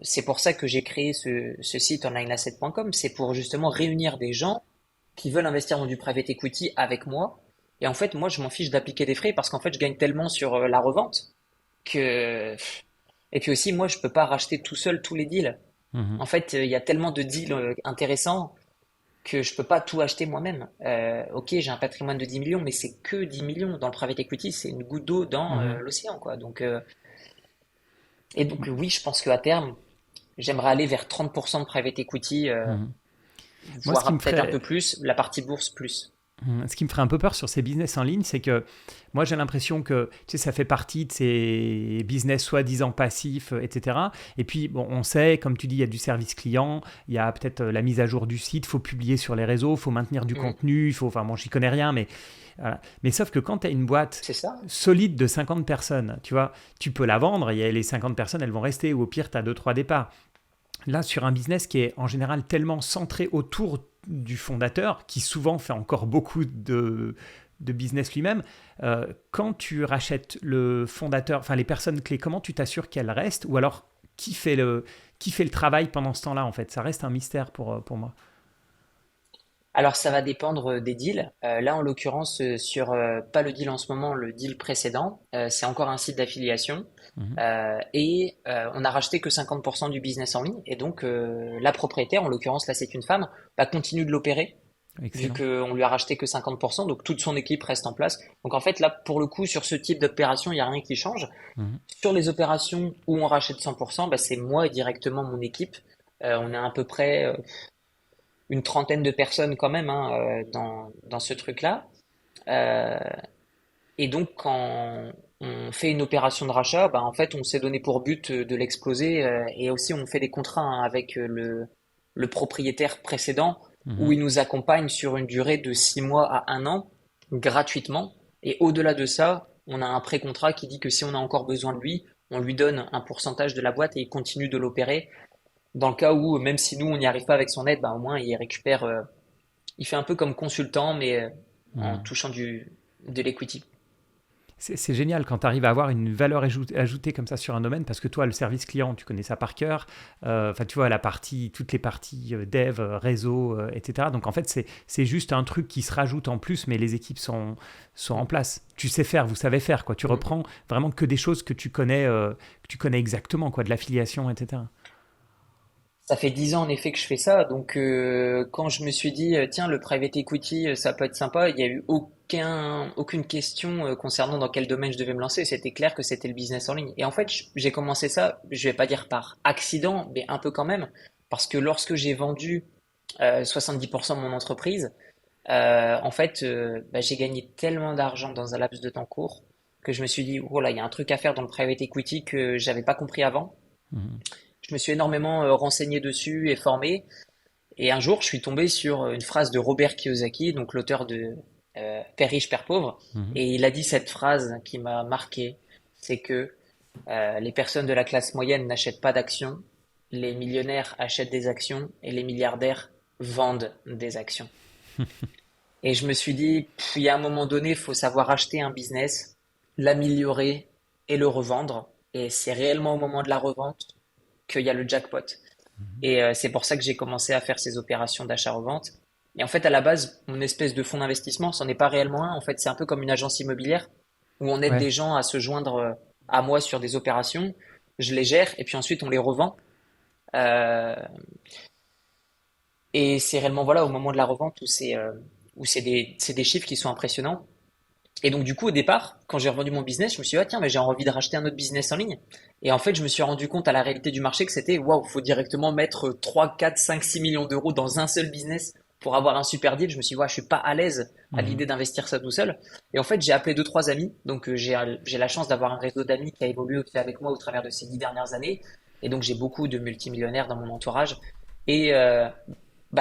Speaker 2: c'est pour ça que j'ai créé ce site onlineasset.com. C'est pour justement réunir des gens qui veulent investir dans du private equity avec moi. Et en fait, moi, je m'en fiche d'appliquer des frais parce qu'en fait, je gagne tellement sur la revente que. Et puis aussi, moi, je peux pas racheter tout seul tous les deals.
Speaker 1: Mhm.
Speaker 2: En fait, il y a tellement de deals intéressants que je peux pas tout acheter moi-même. Ok, j'ai un patrimoine de 10 millions, mais c'est que 10 millions. Dans le private equity, c'est une goutte d'eau dans
Speaker 1: Mhm.
Speaker 2: l'océan, quoi. Et donc, oui, je pense qu'à terme, j'aimerais aller vers 30% de private equity,
Speaker 1: Mhm. Moi,
Speaker 2: voire peut-être un peu plus, la partie bourse plus.
Speaker 1: ce qui me ferait un peu peur sur ces business en ligne, c'est que moi j'ai l'impression que tu sais, ça fait partie de ces business soi-disant passifs, etc. Et puis bon, on sait, comme tu dis, il y a du service client, il y a peut-être la mise à jour du site, il faut publier sur les réseaux, il faut maintenir du
Speaker 2: Mm,
Speaker 1: contenu, il faut, enfin bon, j'y connais rien, mais voilà. Mais sauf que quand tu as une boîte
Speaker 2: c'est ça.
Speaker 1: solide de 50 personnes, tu vois, tu peux la vendre, et les 50 personnes, elles vont rester, ou au pire, tu as deux trois départs. Là, sur un business qui est en général tellement centré autour du fondateur, qui souvent fait encore beaucoup de business lui-même, quand tu rachètes le fondateur, enfin les personnes clés, comment tu t'assures qu'elles restent? Ou alors, qui fait le travail pendant ce temps-là, en fait? Ça reste un mystère pour moi.
Speaker 2: Alors ça va dépendre des deals. Là, en l'occurrence, sur pas le deal en ce moment, le deal précédent, c'est encore un site d'affiliation.
Speaker 1: Mhm.
Speaker 2: On a racheté que 50% du business en ligne. Et donc, la propriétaire, en l'occurrence, là, c'est une femme, continue de l'opérer, vu
Speaker 1: Excellent.
Speaker 2: qu'on lui a racheté que 50%. Donc, toute son équipe reste en place. Donc, en fait, là, pour le coup, sur ce type d'opération, il n'y a rien qui change.
Speaker 1: Mhm.
Speaker 2: Sur les opérations où on rachète 100%, c'est moi et directement mon équipe. On est à peu près une trentaine de personnes quand même hein, dans ce truc-là. Euh, et donc, quand on fait une opération de rachat, en fait, on s'est donné pour but de l'exploser. Et aussi, on fait des contrats hein, avec le propriétaire précédent où
Speaker 1: Mhm.
Speaker 2: il nous accompagne sur une durée de 6 mois à 1 an gratuitement. Et au-delà de ça, on a un pré-contrat qui dit que si on a encore besoin de lui, on lui donne un pourcentage de la boîte et il continue de l'opérer. Dans le cas où, même si nous, on n'y arrive pas avec son aide, au moins, il récupère, il fait un peu comme consultant, mais en
Speaker 1: Mhm.
Speaker 2: touchant de l'equity.
Speaker 1: C'est génial quand tu arrives à avoir une valeur ajoutée comme ça sur un domaine, parce que toi, le service client, tu connais ça par cœur. Enfin, tu vois, toutes les parties dev, réseau, etc. Donc, en fait, c'est juste un truc qui se rajoute en plus, mais les équipes sont en place. Tu sais faire, vous savez faire, quoi. Tu
Speaker 2: Mm.
Speaker 1: reprends vraiment que des choses que tu connais exactement, quoi, de l'affiliation, etc.
Speaker 2: Ça fait 10 ans en effet que je fais ça, donc quand je me suis dit tiens le private equity ça peut être sympa, il n'y a eu aucune question concernant dans quel domaine je devais me lancer. C'était clair que c'était le business en ligne. Et en fait j'ai commencé ça, je vais pas dire par accident, mais un peu quand même, parce que lorsque j'ai vendu 70% de mon entreprise, En fait, j'ai gagné tellement d'argent dans un laps de temps court que je me suis dit, oh là, il y a un truc à faire dans le private equity que j'avais pas compris avant.
Speaker 1: Mhm.
Speaker 2: Je me suis énormément renseigné dessus et formé. Et un jour, je suis tombé sur une phrase de Robert Kiyosaki, donc l'auteur de Père riche, Père pauvre.
Speaker 1: Mhm.
Speaker 2: Et il a dit cette phrase qui m'a marqué, c'est que les personnes de la classe moyenne n'achètent pas d'actions, les millionnaires achètent des actions et les milliardaires vendent des actions. Et je me suis dit, il y a un moment donné, il faut savoir acheter un business, l'améliorer et le revendre. Et c'est réellement au moment de la revente qu'il y a le jackpot. Et c'est pour ça que j'ai commencé à faire ces opérations d'achat-revente. Et en fait, à la base, mon espèce de fonds d'investissement, c'en est pas réellement un. En fait, c'est un peu comme une agence immobilière où on aide
Speaker 1: Ouais.
Speaker 2: des gens à se joindre à moi sur des opérations. Je les gère et puis ensuite on les revend. Euh, et c'est réellement voilà au moment de la revente où c'est des chiffres qui sont impressionnants. Et donc du coup au départ, quand j'ai revendu mon business, je me suis dit ah tiens mais j'ai envie de racheter un autre business en ligne. Et en fait je me suis rendu compte à la réalité du marché que c'était waouh, faut directement mettre 3, 4, 5, 6 millions d'euros dans un seul business pour avoir un super deal. Je me suis dit ouais, je suis pas à l'aise à
Speaker 1: Mhm.
Speaker 2: l'idée d'investir ça tout seul. Et en fait j'ai appelé deux trois amis. Donc j'ai la chance d'avoir un réseau d'amis qui a évolué aussi avec moi au travers de ces 10 dernières années. Et donc j'ai beaucoup de multimillionnaires dans mon entourage. Et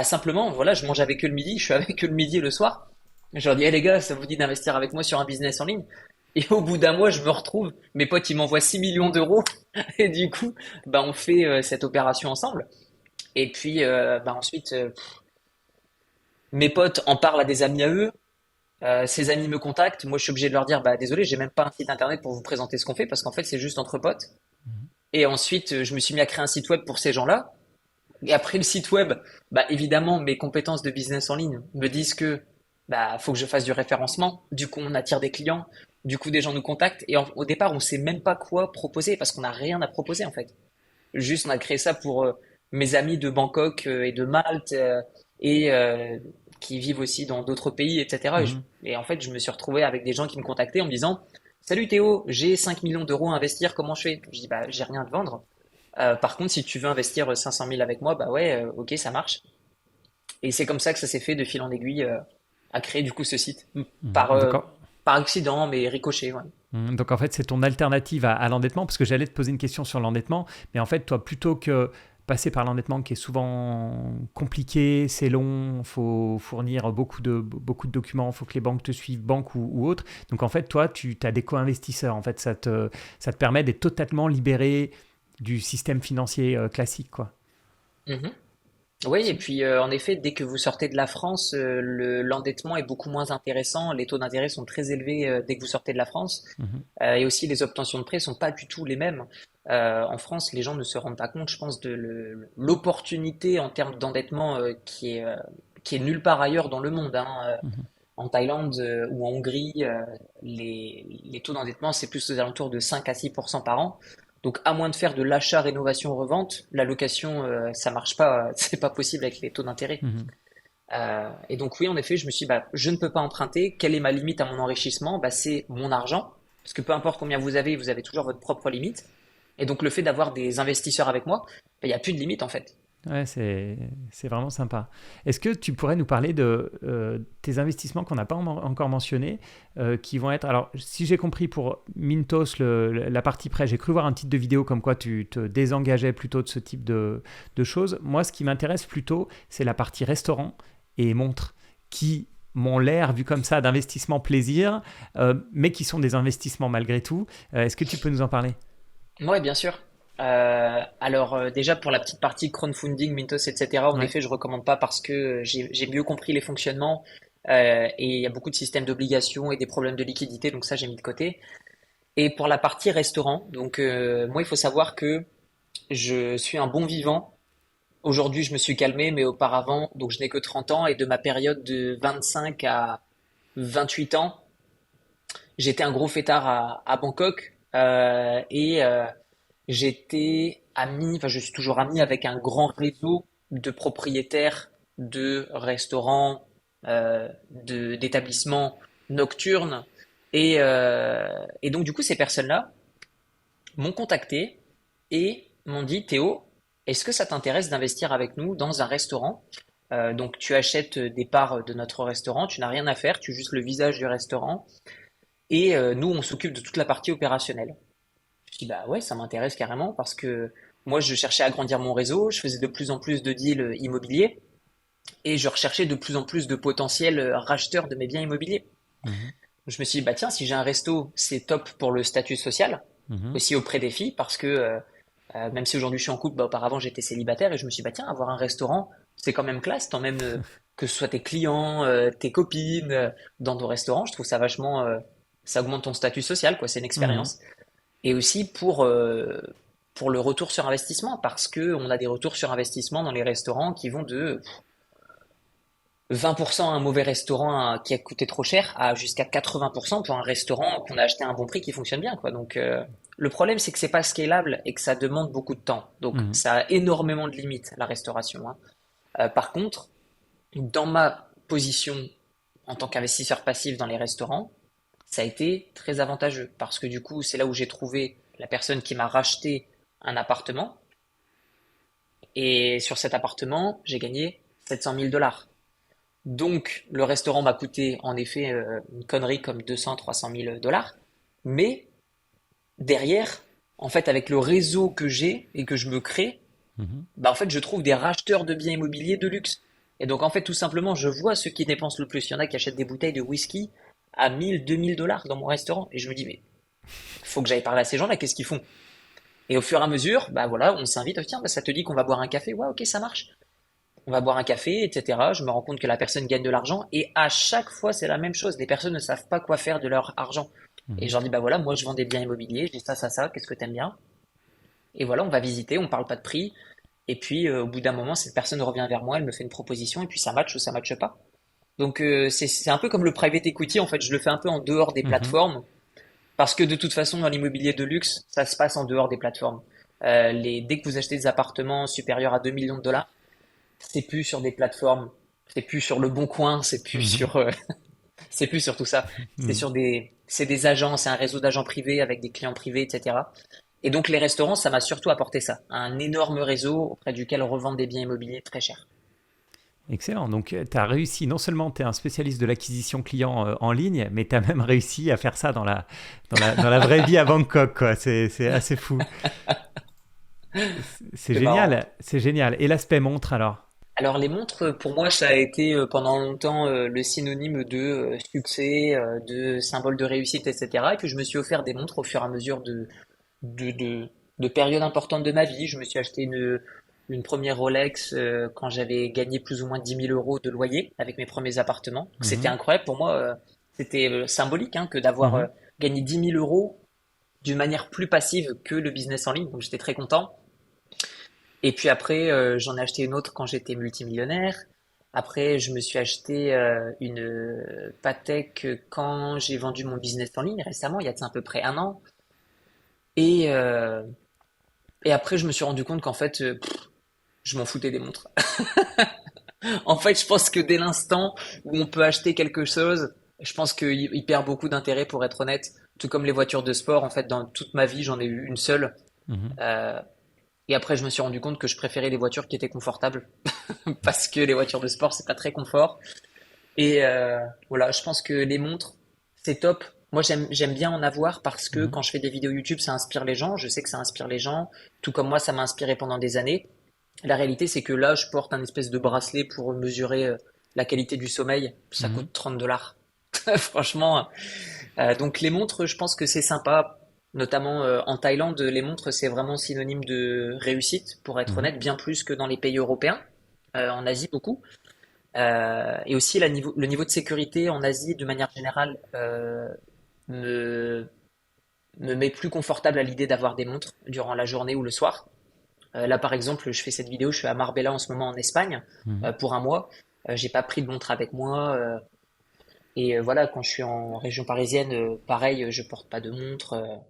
Speaker 2: simplement voilà, je mange avec eux le midi, je suis avec eux le midi et le soir. Je leur dis, hey les gars, ça vous dit d'investir avec moi sur un business en ligne? Et au bout d'un mois, je me retrouve, mes potes, ils m'envoient 6 millions d'euros. Et du coup, on fait cette opération ensemble. Et puis, ensuite, mes potes en parlent à des amis à eux. Ces amis me contactent. Moi, je suis obligé de leur dire, bah, désolé, j'ai même pas un site internet pour vous présenter ce qu'on fait parce qu'en fait, c'est juste entre potes. Et ensuite, je me suis mis à créer un site web pour ces gens-là. Et après le site web, évidemment, mes compétences de business en ligne me disent que faut que je fasse du référencement. Du coup, on attire des clients. Du coup, des gens nous contactent. Et au départ, on sait même pas quoi proposer parce qu'on n'a rien à proposer en fait. Juste, on a créé ça pour mes amis de Bangkok et de Malte et qui vivent aussi dans d'autres pays, etc.
Speaker 1: Mhm.
Speaker 2: Et en fait, je me suis retrouvé avec des gens qui me contactaient en me disant, Salut Théo, j'ai 5 millions d'euros à investir, comment je fais? Je dis, j'ai rien à te vendre. Par contre, si tu veux investir 500 000 avec moi, bah ouais, ok, ça marche. Et c'est comme ça que ça s'est fait de fil en aiguille à créer du coup ce site. Par,
Speaker 1: Mhm.
Speaker 2: euh,
Speaker 1: Donc,
Speaker 2: par accident, mais ricochet, ouais.
Speaker 1: Donc en fait, c'est ton alternative à l'endettement, parce que j'allais te poser une question sur l'endettement, mais en fait, toi, plutôt que passer par l'endettement qui est souvent compliqué, c'est long, il faut fournir beaucoup de documents, il faut que les banques te suivent, banques ou autres. Donc en fait, toi, tu as des co-investisseurs. En fait, ça te permet d'être totalement libéré du système financier classique, quoi.
Speaker 2: Mhm. Oui, et puis en effet, dès que vous sortez de la France, l'endettement est beaucoup moins intéressant. Les taux d'intérêt sont très élevés dès que vous sortez de la France.
Speaker 1: Mhm.
Speaker 2: Et aussi, les obtentions de prêts sont pas du tout les mêmes. En France, les gens ne se rendent pas compte, je pense, de l'opportunité en termes d'endettement qui est nulle part ailleurs dans le monde, hein.
Speaker 1: Mhm.
Speaker 2: En Thaïlande ou en Hongrie, les taux d'endettement, c'est plus aux alentours de 5 à 6% par an. Donc, à moins de faire de l'achat, rénovation, revente, la location, ça marche pas, c'est pas possible avec les taux d'intérêt.
Speaker 1: Mhm.
Speaker 2: Et donc, oui, en effet, je me suis dit, je ne peux pas emprunter. Quelle est ma limite à mon enrichissement? C'est mon argent. Parce que peu importe combien vous avez toujours votre propre limite. Et donc, le fait d'avoir des investisseurs avec moi, il n'y a plus de limite, en fait.
Speaker 1: Ouais, c'est vraiment sympa. Est-ce que tu pourrais nous parler de tes investissements qu'on n'a pas encore mentionnés, qui vont être... Alors, si j'ai compris pour Mintos, la partie prêt, j'ai cru voir un titre de vidéo comme quoi tu te désengageais plutôt de ce type de choses. Moi, ce qui m'intéresse plutôt, c'est la partie restaurant et montres, qui m'ont l'air, vu comme ça, d'investissement plaisir, mais qui sont des investissements malgré tout. Est-ce que tu peux nous en parler?
Speaker 2: Oui, bien sûr. Alors déjà pour la petite partie crowdfunding, Mintos, etc. En
Speaker 1: Ouais.
Speaker 2: effet, je recommande pas parce que j'ai mieux compris les fonctionnements et il y a beaucoup de systèmes d'obligation et des problèmes de liquidité, donc ça j'ai mis de côté. Et pour la partie restaurant, donc moi il faut savoir que je suis un bon vivant. Aujourd'hui je me suis calmé, mais auparavant, donc je n'ai que 30 ans et de ma période de 25 à 28 ans, j'étais un gros fêtard à Bangkok j'étais ami, enfin je suis toujours ami avec un grand réseau de propriétaires de restaurants, d'établissements nocturnes. Et donc du coup ces personnes-là m'ont contacté et m'ont dit Théo, est-ce que ça t'intéresse d'investir avec nous dans un restaurant? Donc tu achètes des parts de notre restaurant, tu n'as rien à faire, tu es juste le visage du restaurant. Et nous, on s'occupe de toute la partie opérationnelle. Je dis bah ouais, ça m'intéresse carrément parce que moi, je cherchais à agrandir mon réseau, je faisais de plus en plus de deals immobiliers et je recherchais de plus en plus de potentiels racheteurs de mes biens immobiliers.
Speaker 1: Mhm.
Speaker 2: Je me suis dit bah tiens, si j'ai un resto, c'est top pour le statut social,
Speaker 1: Mhm.
Speaker 2: aussi auprès des filles parce que même si aujourd'hui je suis en couple, bah, auparavant j'étais célibataire et je me suis dit bah tiens, avoir un restaurant, c'est quand même classe, tant même que ce soit tes clients, tes copines dans ton restaurant, je trouve ça vachement, ça augmente ton statut social quoi, c'est une
Speaker 1: Mhm.
Speaker 2: expérience. Et aussi pour le retour sur investissement, parce que on a des retours sur investissement dans les restaurants qui vont de 20% à un mauvais restaurant qui a coûté trop cher à jusqu'à 80% pour un restaurant qu'on a acheté à un bon prix qui fonctionne bien, quoi. Donc, le problème, c'est que c'est pas scalable et que ça demande beaucoup de temps. Donc,
Speaker 1: Mhm.
Speaker 2: ça a énormément de limites, la restauration, hein. Par contre, dans ma position en tant qu'investisseur passif dans les restaurants, ça a été très avantageux parce que du coup, c'est là où j'ai trouvé la personne qui m'a racheté un appartement. Et sur cet appartement, j'ai gagné 700 000 dollars. Donc, le restaurant m'a coûté en effet une connerie comme 200, 300 000 dollars. Mais derrière, en fait, avec le réseau que j'ai et que je me crée,
Speaker 1: Mhm.
Speaker 2: bah, en fait, je trouve des racheteurs de biens immobiliers de luxe. Et donc, en fait, tout simplement, je vois ceux qui dépensent le plus. Il y en a qui achètent des bouteilles de whisky à 1000, 2000 dollars dans mon restaurant. Et je me dis, mais faut que j'aille parler à ces gens-là, qu'est-ce qu'ils font? Et au fur et à mesure, bah voilà, on s'invite, tiens, bah, ça te dit qu'on va boire un café? Ouais, ok, ça marche. On va boire un café, etc. Je me rends compte que la personne gagne de l'argent et à chaque fois, c'est la même chose. Les personnes ne savent pas quoi faire de leur argent. Et je
Speaker 1: Mhm.
Speaker 2: leur dis, bah voilà, moi je vends des biens immobiliers, je dis ça, qu'est-ce que t'aimes bien? Et voilà, on va visiter, on parle pas de prix. Et puis au bout d'un moment, cette personne revient vers moi, elle me fait une proposition et puis ça match ou ça matche pas. Donc c'est un peu comme le private equity, en fait, je le fais un peu en dehors des
Speaker 1: Mhm.
Speaker 2: plateformes parce que de toute façon, dans l'immobilier de luxe, ça se passe en dehors des plateformes. Dès que vous achetez des appartements supérieurs à 2 millions de dollars, c'est plus sur des plateformes, c'est plus sur le bon coin,
Speaker 1: Mhm.
Speaker 2: c'est plus sur tout ça. C'est des agents, c'est un réseau d'agents privés avec des clients privés, etc. Et donc les restaurants, ça m'a surtout apporté ça, un énorme réseau auprès duquel revendre des biens immobiliers très chers.
Speaker 1: Excellent. Donc, tu as réussi, non seulement tu es un spécialiste de l'acquisition client en ligne, mais tu as même réussi à faire ça dans la vraie vie à Bangkok, quoi. C'est assez fou. C'est
Speaker 2: C'est marrant.
Speaker 1: génial. C'est génial. Et l'aspect montre, alors?
Speaker 2: Alors les montres, pour moi, ça a été pendant longtemps le synonyme de succès, de symbole de réussite, etc. Et puis je me suis offert des montres au fur et à mesure de, de, de périodes importantes de ma vie. Je me suis acheté une première Rolex quand j'avais gagné plus ou moins 10 000 € de loyer avec mes premiers appartements. C'était
Speaker 1: Mhm.
Speaker 2: incroyable pour moi. C'était symbolique hein, que d'avoir
Speaker 1: Mhm.
Speaker 2: gagné 10 000 € d'une manière plus passive que le business en ligne. Donc j'étais très content. Et puis après, j'en ai acheté une autre quand j'étais multimillionnaire. Après, je me suis acheté une Patek quand j'ai vendu mon business en ligne récemment, il y a de ça à peu près un an. Et, euh, et après, je me suis rendu compte qu'en fait, je m'en foutais des montres. En fait, je pense que dès l'instant où on peut acheter quelque chose, je pense qu'il perd beaucoup d'intérêt pour être honnête. Tout comme les voitures de sport, en fait, dans toute ma vie, j'en ai eu une seule.
Speaker 1: Mhm.
Speaker 2: Euh, et après, je me suis rendu compte que je préférais les voitures qui étaient confortables parce que les voitures de sport, c'est pas très confort. Et voilà, je pense que les montres, c'est top. Moi, j'aime bien en avoir parce que
Speaker 1: Mhm.
Speaker 2: quand je fais des vidéos YouTube, ça inspire les gens. Je sais que ça inspire les gens, tout comme moi, ça m'a inspiré pendant des années. La réalité, c'est que là, je porte un espèce de bracelet pour mesurer la qualité du sommeil. Ça
Speaker 1: Mhm.
Speaker 2: coûte 30 dollars. Franchement. Donc les montres, je pense que c'est sympa. Notamment en Thaïlande, les montres, c'est vraiment synonyme de réussite, pour être
Speaker 1: Mhm.
Speaker 2: honnête, bien plus que dans les pays européens. En Asie, beaucoup. Et aussi le niveau de sécurité en Asie, de manière générale, me, me met plus confortable à l'idée d'avoir des montres durant la journée ou le soir. Là, par exemple, je fais cette vidéo, je suis à Marbella en ce moment en Espagne
Speaker 1: Mhm.
Speaker 2: pour un mois. J'ai pas pris de montre avec moi. Et voilà, quand je suis en région parisienne, pareil, je porte pas de montre.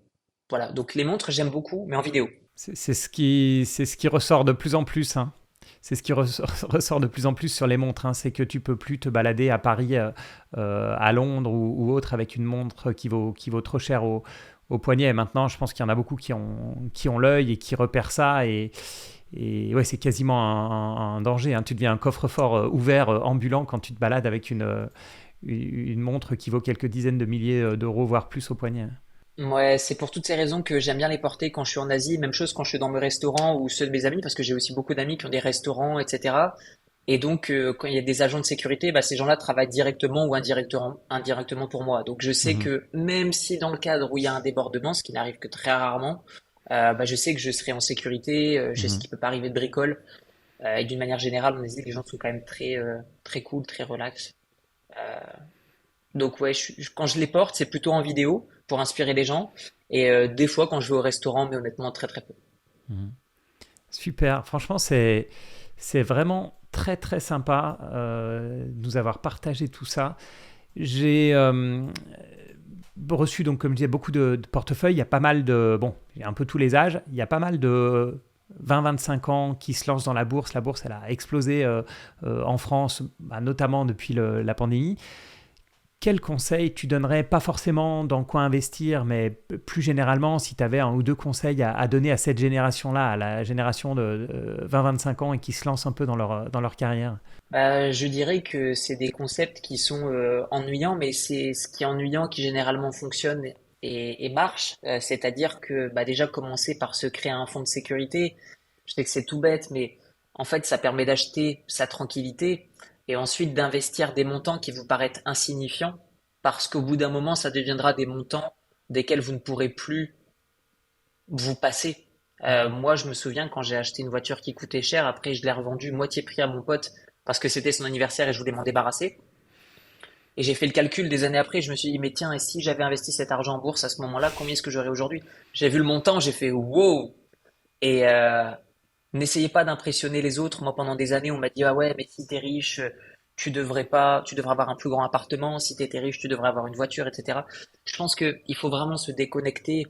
Speaker 2: Voilà, donc les montres, j'aime beaucoup, mais en vidéo.
Speaker 1: C'est ce qui ressort de plus en plus, hein. C'est ce qui ressort de plus en plus sur les montres, hein. C'est que tu peux plus te balader à Paris, à Londres ou autre avec une montre qui vaut trop cher au poignet. Maintenant, je pense qu'il y en a beaucoup qui ont l'œil et qui repèrent ça. Et ouais, c'est quasiment un danger, hein. Tu deviens un coffre-fort ouvert, ambulant, quand tu te balades avec une montre qui vaut quelques dizaines de milliers d'euros, voire plus au poignet.
Speaker 2: Ouais, c'est pour toutes ces raisons que j'aime bien les porter quand je suis en Asie. Même chose quand je suis dans mes restaurants ou ceux de mes amis, parce que j'ai aussi beaucoup d'amis qui ont des restaurants, etc. Et donc, quand il y a des agents de sécurité, bah, ces gens-là travaillent directement ou indirectement pour moi. Donc, je sais
Speaker 1: Mhm.
Speaker 2: que même si dans le cadre où il y a un débordement, ce qui n'arrive que très rarement, bah, je sais que je serai en sécurité. Je sais
Speaker 1: Mhm.
Speaker 2: qu'il peut pas arriver de bricole. Et d'une manière générale, on Asie, les gens sont quand même très cool, très relax. Donc ouais, quand je les porte, c'est plutôt en vidéo pour inspirer les gens. Et des fois quand je vais au restaurant, mais honnêtement très peu.
Speaker 1: Mhm. Super, franchement, c'est vraiment très très sympa de nous avoir partagé tout ça. J'ai reçu, donc, comme je disais, beaucoup de portefeuilles. Il y a pas mal de. Bon, il y a un peu tous les âges. Il y a pas mal de 20-25 ans qui se lancent dans la bourse. La bourse, elle a explosé en France, bah, notamment depuis la pandémie. Quel conseil tu donnerais, pas forcément dans quoi investir, mais plus généralement, si tu avais un ou deux conseils à donner à cette génération-là, à la génération de 20-25 ans et qui se lance un peu dans leur carrière?
Speaker 2: Je dirais que c'est des concepts qui sont ennuyants, mais c'est ce qui est ennuyant qui généralement fonctionne et marche. C'est-à-dire que bah, déjà commencer par se créer un fonds de sécurité. Je sais que c'est tout bête, mais en fait ça permet d'acheter sa tranquillité et ensuite d'investir des montants qui vous paraissent insignifiants parce qu'au bout d'un moment ça deviendra des montants desquels vous ne pourrez plus vous passer. Moi, je me souviens quand j'ai acheté une voiture qui coûtait cher, après je l'ai revendue moitié prix à mon pote parce que c'était son anniversaire et je voulais m'en débarrasser. Et j'ai fait le calcul des années après, je me suis dit, mais tiens, et si j'avais investi cet argent en bourse à ce moment-là, combien est-ce que j'aurais aujourd'hui? J'ai vu le montant, j'ai fait wow! Et n'essayez pas d'impressionner les autres. Moi, pendant des années, on m'a dit, ah ouais, mais si t'es riche, tu devrais avoir un plus grand appartement. Si t'étais riche, tu devrais avoir une voiture, etc. Je pense qu'il faut vraiment se déconnecter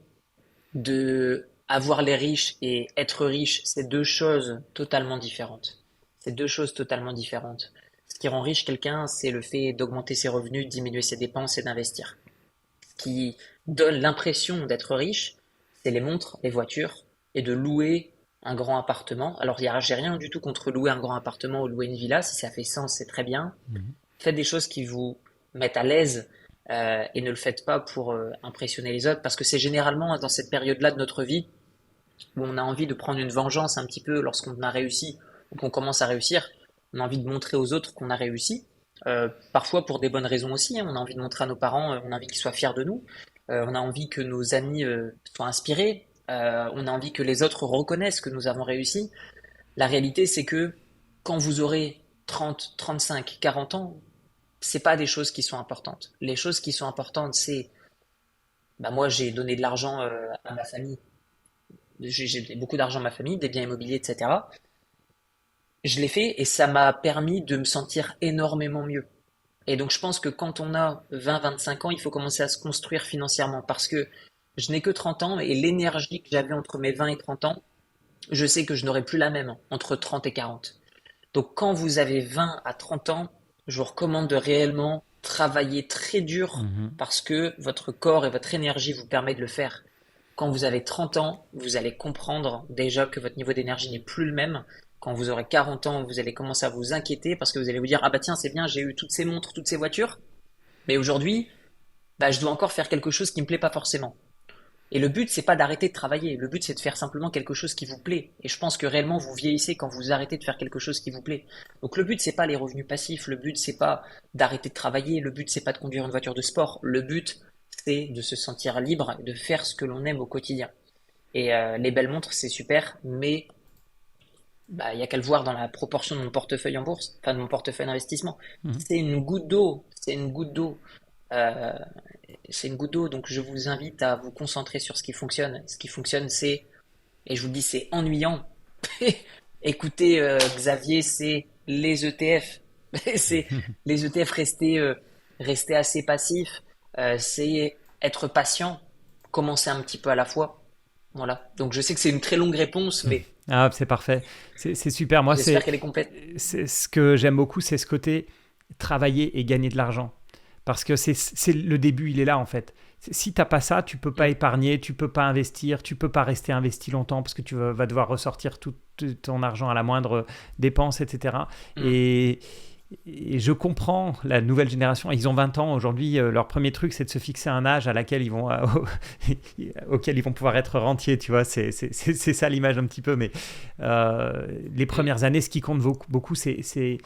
Speaker 2: de avoir les riches et être riche, c'est deux choses totalement différentes. C'est deux choses totalement différentes. Ce qui rend riche quelqu'un, c'est le fait d'augmenter ses revenus, de diminuer ses dépenses et d'investir. Ce qui donne l'impression d'être riche, c'est les montres, les voitures et de louer un grand appartement. Alors, j'ai rien du tout contre louer un grand appartement ou louer une villa. Si ça fait sens, c'est très bien.
Speaker 1: Mhm.
Speaker 2: Faites des choses qui vous mettent à l'aise et ne le faites pas pour impressionner les autres parce que c'est généralement dans cette période-là de notre vie où on a envie de prendre une vengeance un petit peu lorsqu'on a réussi ou qu'on commence à réussir. On a envie de montrer aux autres qu'on a réussi. Parfois pour des bonnes raisons aussi, hein. On a envie de montrer à nos parents, on a envie qu'ils soient fiers de nous. On a envie que nos amis soient inspirés. On a envie que les autres reconnaissent que nous avons réussi. La réalité, c'est que quand vous aurez 30, 35, 40 ans, c'est pas des choses qui sont importantes. Les choses qui sont importantes, c'est, bah moi, j'ai donné de l'argent à ma famille. J'ai donné beaucoup d'argent à ma famille, des biens immobiliers, etc. Je l'ai fait et ça m'a permis de me sentir énormément mieux. Et donc, je pense que quand on a 20, 25 ans, il faut commencer à se construire financièrement parce que je n'ai que 30 ans et l'énergie que j'avais entre mes 20 et 30 ans, je sais que je n'aurai plus la même entre 30 et 40. Donc quand vous avez 20 à 30 ans, je vous recommande de réellement travailler très dur
Speaker 1: Mhm.
Speaker 2: parce que votre corps et votre énergie vous permettent de le faire. Quand vous avez 30 ans, vous allez comprendre déjà que votre niveau d'énergie n'est plus le même. Quand vous aurez 40 ans, vous allez commencer à vous inquiéter parce que vous allez vous dire, ah bah tiens, c'est bien, j'ai eu toutes ces montres, toutes ces voitures, mais aujourd'hui, bah, je dois encore faire quelque chose qui me plaît pas forcément. Et le but, c'est pas d'arrêter de travailler. Le but, c'est de faire simplement quelque chose qui vous plaît. Et je pense que réellement, vous vieillissez quand vous arrêtez de faire quelque chose qui vous plaît. Donc le but, c'est pas les revenus passifs. Le but, c'est pas d'arrêter de travailler. Le but, c'est pas de conduire une voiture de sport. Le but, c'est de se sentir libre et de faire ce que l'on aime au quotidien. Et les belles montres, c'est super, mais bah, il y a qu'à le voir dans la proportion de mon portefeuille en bourse, enfin de mon portefeuille d'investissement.
Speaker 1: Mhm.
Speaker 2: C'est une goutte d'eau. C'est une goutte d'eau. Euh, c'est une goutte d'eau, donc je vous invite à vous concentrer sur ce qui fonctionne. Ce qui fonctionne, c'est, et je vous le dis, c'est ennuyant. Écoutez, Xavier, c'est les ETF. C'est les ETF rester assez passif. C'est être patient, commencer un petit peu à la fois. Voilà. Donc je sais que c'est une très longue réponse, mais
Speaker 1: Ah, c'est parfait. C'est super. Moi,
Speaker 2: j'espère qu'elle est complète.
Speaker 1: c'est ce que j'aime beaucoup, c'est ce côté travailler et gagner de l'argent. Parce que c'est le début, il est là en fait. Si tu n'as pas ça, tu peux pas
Speaker 2: Mm.
Speaker 1: épargner, tu peux pas investir, tu peux pas rester investi longtemps parce que tu vas devoir ressortir tout ton argent à la moindre dépense, etc.
Speaker 2: Mm.
Speaker 1: Et, et je comprends la nouvelle génération. Ils ont 20 ans aujourd'hui. Leur premier truc, c'est de se fixer un âge à laquelle ils vont, auquel ils vont pouvoir être rentiers. Tu vois, c'est ça l'image un petit peu. Mais les
Speaker 2: Mm.
Speaker 1: premières années, ce qui compte beaucoup, c'est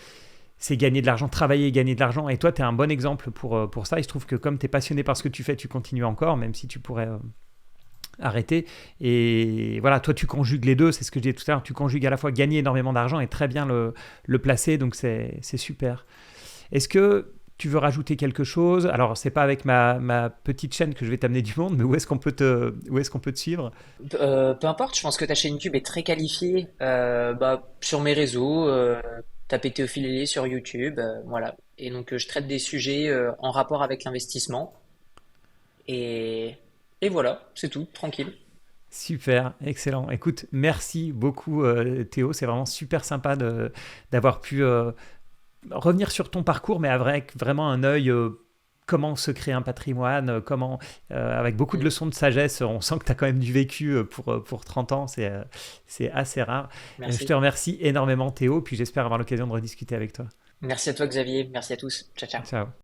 Speaker 1: gagner de l'argent, travailler et gagner de l'argent. Et toi, tu es un bon exemple pour ça. Il se trouve que comme tu es passionné par ce que tu fais, tu continues encore, même si tu pourrais arrêter. Et voilà, toi, tu conjugues les deux. C'est ce que je disais tout à l'heure. Tu conjugues à la fois gagner énormément d'argent et très bien le placer. Donc, c'est super. Est-ce que tu veux rajouter quelque chose? Alors, c'est pas avec ma petite chaîne que je vais t'amener du monde, mais où est-ce qu'on peut te suivre?
Speaker 2: Peu importe, je pense que ta chaîne YouTube est très qualifiée. Bah, sur mes réseaux, tapez Théophile sur YouTube, voilà. Et donc, je traite des sujets en rapport avec l'investissement. Et, et voilà, c'est tout, tranquille.
Speaker 1: Super, excellent. Écoute, merci beaucoup Théo, c'est vraiment super sympa d'avoir pu revenir sur ton parcours, mais avec vraiment un œil comment se créer un patrimoine, avec beaucoup de
Speaker 2: Mm.
Speaker 1: leçons de sagesse. On sent que tu as quand même du vécu pour 30 ans, c'est assez rare. Je te
Speaker 2: Merci.
Speaker 1: remercie énormément Théo, puis j'espère avoir l'occasion de rediscuter avec toi.
Speaker 2: Merci à toi, Xavier. Merci à tous. Ciao, ciao.
Speaker 1: Ciao.